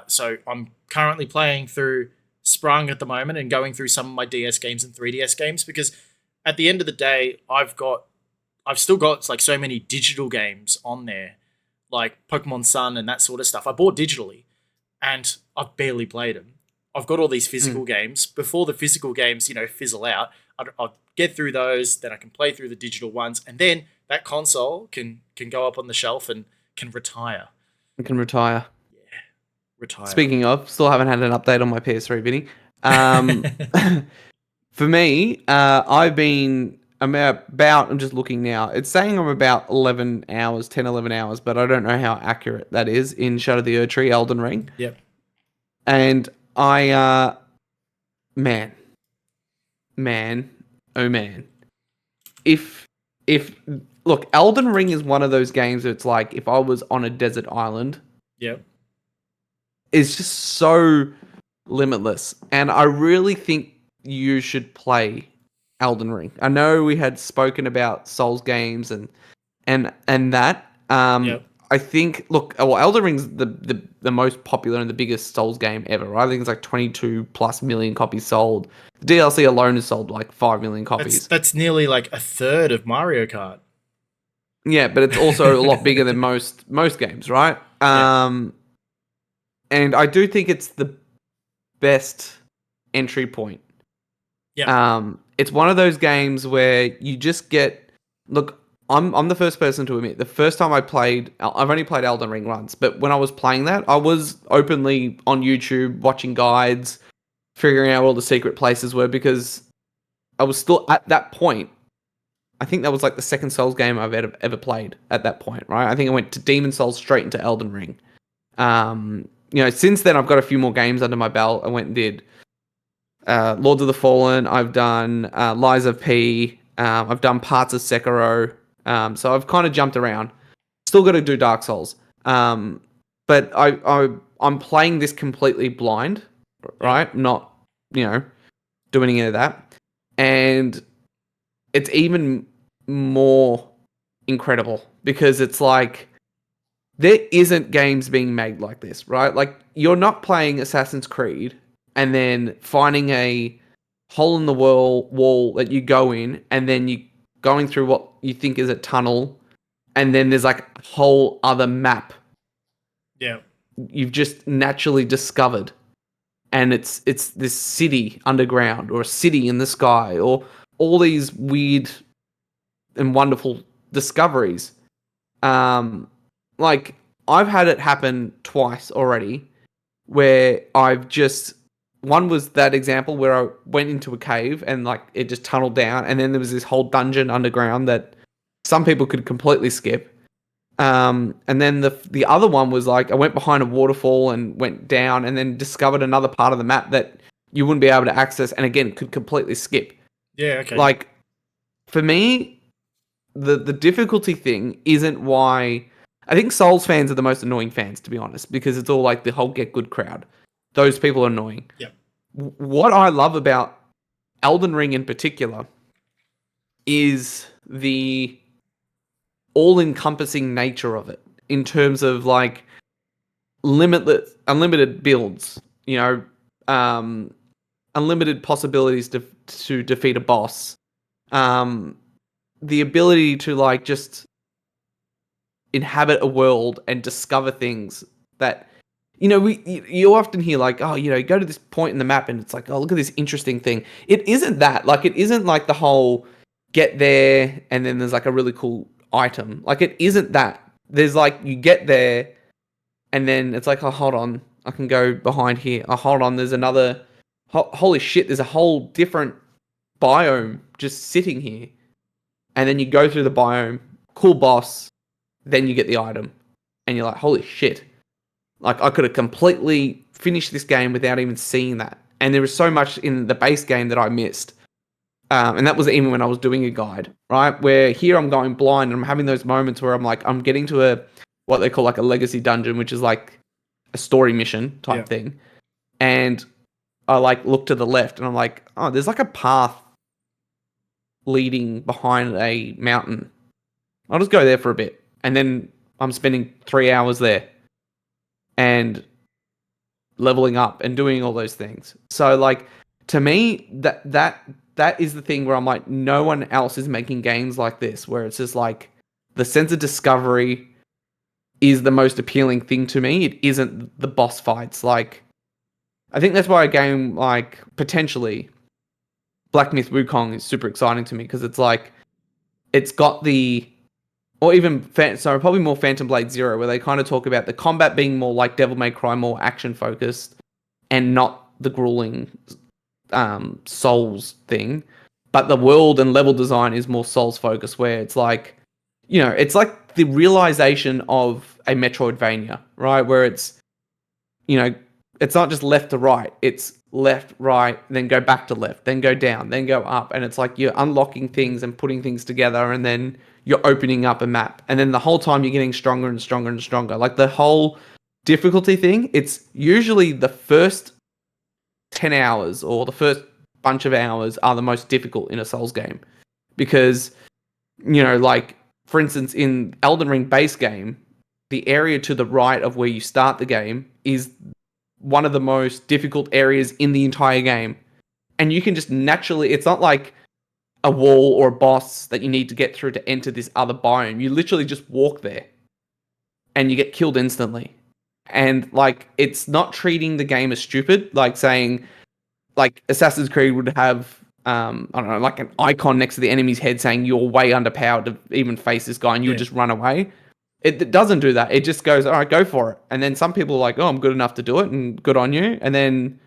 So I'm currently playing through Sprung at the moment and going through some of my DS games and 3DS games, because at the end of the day, I've still got like so many digital games on there, like Pokemon Sun and that sort of stuff. I bought digitally, and I've barely played them. I've got all these physical games. Before the physical games, fizzle out, I'll get through those, then I can play through the digital ones, and then that console can go up on the shelf and can retire. I can retire. Retire. Speaking of, still haven't had an update on my PS3, Vinny. For me, I'm just looking now. It's saying I'm about 11 hours, 10, 11 hours, but I don't know how accurate that is in Shadow of the Erdtree, Elden Ring. Yep. And I, man, oh man. If, look, Elden Ring is one of those games that's like, if I was on a desert island, yep, it's just so limitless. And I really think you should play Elden Ring. I know we had spoken about Souls games and that. yep. I think, look, well, Elden Ring's the most popular and the biggest Souls game ever, right? I think it's like 22 plus million copies sold. The DLC alone has sold like 5 million copies. That's nearly like a third of Mario Kart. Yeah, but it's also a lot bigger than most games, right? And I do think it's the best entry point. Yeah. It's one of those games where you just get, look, I'm the first person to admit, the first time I've only played Elden Ring once, but when I was playing that, I was openly on YouTube watching guides, figuring out what all the secret places were, because I was still at that point. I think that was like the second Souls game I've ever played at that point, right? I think I went to Demon Souls straight into Elden Ring. Since then I've got a few more games under my belt. I went and did Lords of the Fallen. I've done Lies of P. I've done parts of Sekiro. So I've kind of jumped around. Still got to do Dark Souls. But I'm playing this completely blind, right? Not, doing any of that. And it's even more incredible because it's like there isn't games being made like this, right? Like you're not playing Assassin's Creed and then finding a hole in the wall that you go in, and then you going through what you think is a tunnel, and then there's like a whole other map. Yeah. You've just naturally discovered, and it's this city underground or a city in the sky or all these weird and wonderful discoveries. Like I've had it happen twice already where one was that example where I went into a cave and like it just tunneled down, and then there was this whole dungeon underground that some people could completely skip. And then the other one was like I went behind a waterfall and went down and then discovered another part of the map that you wouldn't be able to access, and again could completely skip. Yeah, okay. Like for me, the difficulty thing isn't why. I think Souls fans are the most annoying fans, to be honest, because it's all like the whole get good crowd. Those people are annoying. Yep. What I love about Elden Ring in particular is the all-encompassing nature of it in terms of like unlimited builds, unlimited possibilities to defeat a boss, the ability to like just inhabit a world and discover things that you often hear like, oh, go to this point in the map and it's like, oh, look at this interesting thing. It isn't that. Like, it isn't like the whole get there and then there's like a really cool item. Like, it isn't that. There's like, you get there and then it's like, oh, hold on, I can go behind here. Oh, hold on, there's another. Holy shit, there's a whole different biome just sitting here. And then you go through the biome, cool boss, then you get the item. And you're like, holy shit. Like, I could have completely finished this game without even seeing that. And there was so much in the base game that I missed. And that was even when I was doing a guide, right? Where here I'm going blind and I'm having those moments where I'm like, I'm getting to what they call like a legacy dungeon, which is like a story mission type thing. And I like look to the left and I'm like, oh, there's like a path leading behind a mountain. I'll just go there for a bit, and then I'm spending 3 hours there and leveling up and doing all those things. So like to me, that is the thing where I'm like, no one else is making games like this, where it's just like the sense of discovery is the most appealing thing to me. It isn't the boss fights. Like, I think that's why a game like potentially Black Myth Wukong is super exciting to me, because it's like it's got the, or even probably more Phantom Blade Zero, where they kind of talk about the combat being more like Devil May Cry, more action focused, and not the grueling Souls thing. But the world and level design is more Souls focused, where it's like, it's like the realization of a Metroidvania, right? Where it's, it's not just left to right. It's left, right, then go back to left, then go down, then go up. And it's like you're unlocking things and putting things together, and then you're opening up a map. And then the whole time you're getting stronger and stronger and stronger. Like the whole difficulty thing, it's usually the first 10 hours or the first bunch of hours are the most difficult in a Souls game. Because, like, for instance, in Elden Ring base game, the area to the right of where you start the game is one of the most difficult areas in the entire game. And you can just naturally, it's not like a wall or a boss that you need to get through to enter this other biome. You literally just walk there and you get killed instantly. And like, it's not treating the game as stupid, like saying, like Assassin's Creed would have, I don't know, like an icon next to the enemy's head saying you're way underpowered to even face this guy, and you would just run away. It doesn't do that. It just goes, all right, go for it. And then some people are like, oh, I'm good enough to do it, and good on you. And then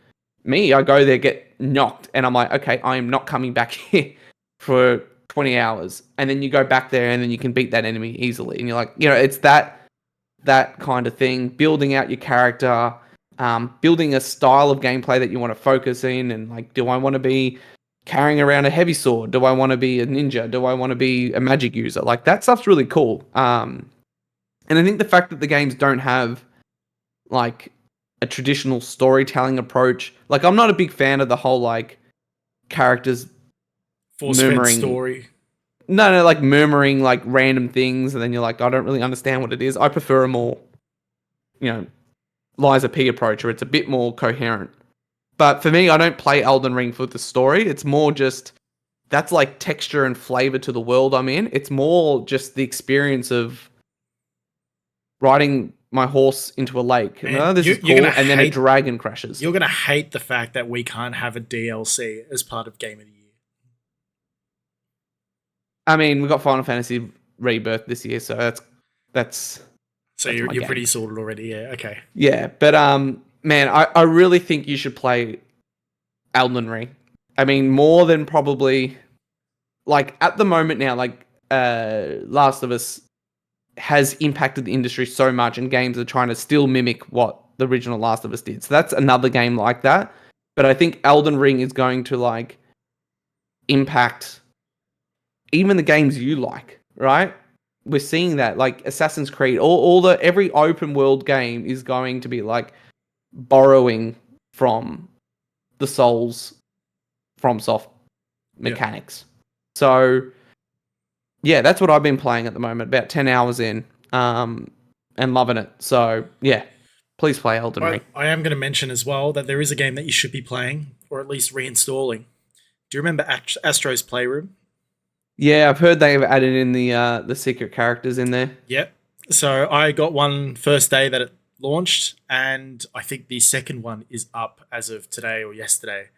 me, I go there, get knocked, and I'm like, okay, I am not coming back here for 20 hours. And then you go back there, and then you can beat that enemy easily. And you're like, it's that kind of thing, building out your character, building a style of gameplay that you want to focus in. And like, do I want to be carrying around a heavy sword? Do I want to be a ninja? Do I want to be a magic user? Like, that stuff's really cool. And I think the fact that the games don't have like a traditional storytelling approach, like I'm not a big fan of the whole like characters force-fed story. No, like murmuring like random things, and then you're like, I don't really understand what it is. I prefer a more, Lies of P approach, where it's a bit more coherent. But for me, I don't play Elden Ring for the story. It's more just, that's like texture and flavor to the world I'm in. It's more just the experience of riding my horse into a lake. Man, this is cool. And then a dragon crashes. You're going to hate the fact that we can't have a DLC as part of Game of the Year. I mean, we got Final Fantasy Rebirth this year, so that's so you're pretty sorted already. Yeah, okay. Yeah, but man, I really think you should play Elden Ring. I mean, more than probably, like, at the moment now, like, Last of Us has impacted the industry so much, and games are trying to still mimic what the original Last of Us did. So that's another game like that. But I think Elden Ring is going to, like, impact even the games you like, right? We're seeing that, like Assassin's Creed, every open world game is going to be like borrowing from the Souls FromSoft mechanics. Yeah. So yeah, that's what I've been playing at the moment, about 10 hours in, and loving it. So yeah, please play Elden Ring. I am going to mention as well that there is a game that you should be playing, or at least reinstalling. Do you remember Astro's Playroom? Yeah, I've heard they've added in the secret characters in there. Yep. So I got one first day that it launched, and I think the second one is up as of today or yesterday.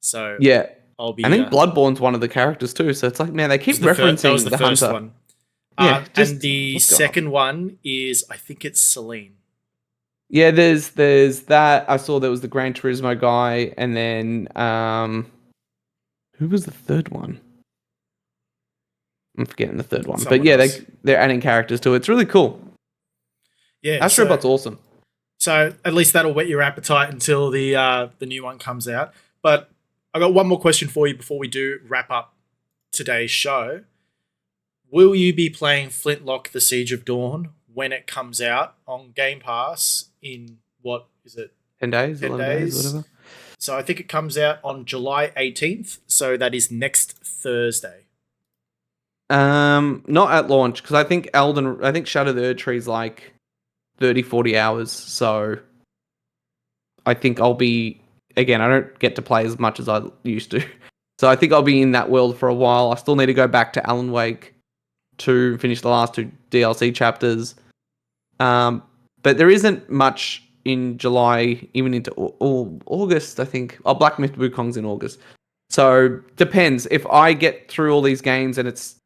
So yeah, I'll be. I think Bloodborne's one of the characters too. So it's like, man, they keep referencing that was the first hunter. one. Yeah, and the second one is, I think it's Celine. Yeah, there's that. I saw there was the Gran Turismo guy, and then who was the third one? I'm forgetting the third one. Someone but yeah, they're adding characters to it. It's really cool. Yeah, Astrobot's awesome. So at least that'll whet your appetite until the new one comes out. But I got one more question for you before we do wrap up today's show. Will you be playing Flintlock: The Siege of Dawn when it comes out on Game Pass in, what is it? 10 days? 10 days, whatever. So I think it comes out on July 18th. So that is next Thursday. Not at launch because I think Shadow of the Erd Tree is like 30, 40 hours. So I think I'll be again. I don't get to play as much as I used to, so I think I'll be in that world for a while. I still need to go back to Alan Wake to finish the last 2 DLC chapters. But there isn't much in July, even into August. I think. Oh, Black Myth Wukong's in August. So depends. If I get through all these games and it's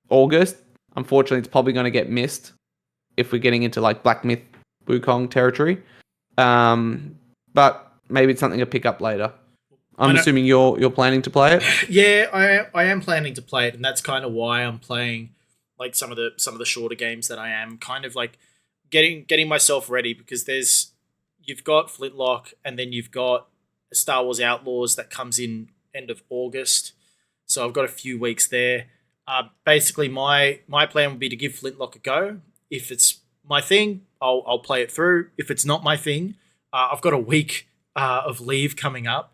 August, unfortunately, it's probably going to get missed if we're getting into like Black Myth Wukong territory. But maybe it's something to pick up later. I'm assuming you're planning to play it. Yeah, I am planning to play it, and that's kind of why I'm playing like some of the shorter games that I am kind of like getting myself ready, because you've got Flintlock, and then you've got Star Wars Outlaws that comes in end of August. So I've got a few weeks there. Basically, my plan would be to give Flintlock a go. If it's my thing, I'll play it through. If it's not my thing, I've got a week of leave coming up,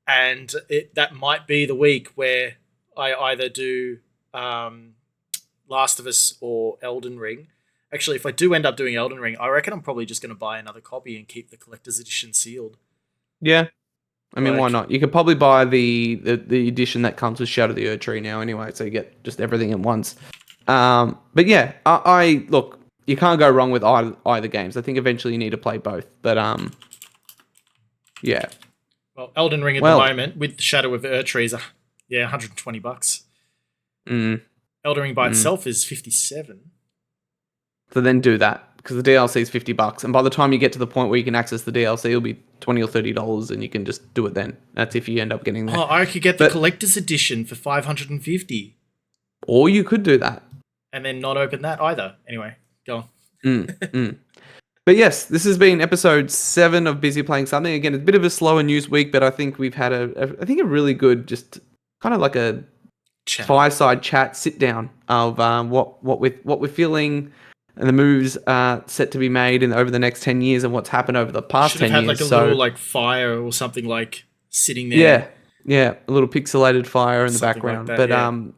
and that might be the week where I either do Last of Us or Elden Ring. Actually, if I do end up doing Elden Ring, I reckon I'm probably just going to buy another copy and keep the collector's edition sealed. Yeah. I mean, why not? You could probably buy the edition that comes with Shadow of the Erd Tree now anyway, so you get just everything at once. But yeah, I look, you can't go wrong with either games. I think eventually you need to play both. But yeah. Well, Elden Ring at the moment with Shadow of the Erd Tree is $120. Elden Ring by itself is $57. So then do that, because the DLC is $50, and by the time you get to the point where you can access the DLC, it'll be $20 or $30, and you can just do it then. That's if you end up getting there. Oh, I could get the collector's edition for $550. Or you could do that. And then not open that either. Anyway, go on. But yes, this has been episode 7 of Busy Playing Something. Again, it's a bit of a slower news week, but I think we've had a really good, just kind of like a fireside chat, sit down of what we're feeling, and the moves set to be made over the next 10 years, and what's happened over the past 10 years. Should have had like a little like fire or something like sitting there. Yeah, a little pixelated fire in the background. Like that,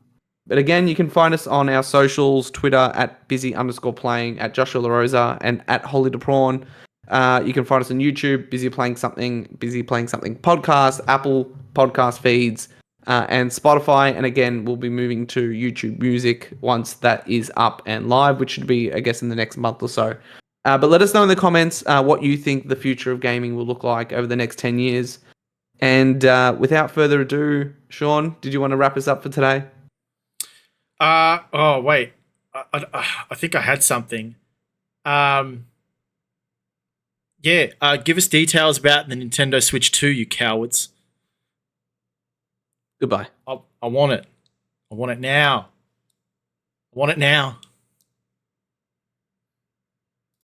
but again, you can find us on our socials, Twitter at busy_playing, at Joshua LaRosa, and at Holy to Prawn. You can find us on YouTube, Busy Playing Something podcast, Apple podcast feeds, and Spotify. And again, we'll be moving to YouTube Music once that is up and live, which should be, I guess, in the next month or so. But let us know in the comments what you think the future of gaming will look like over the next 10 years. And without further ado, Sean, did you want to wrap us up for today? Oh wait, I think I had something. Give us details about the Nintendo Switch 2, you cowards. Goodbye. I want it. I want it now. I want it now.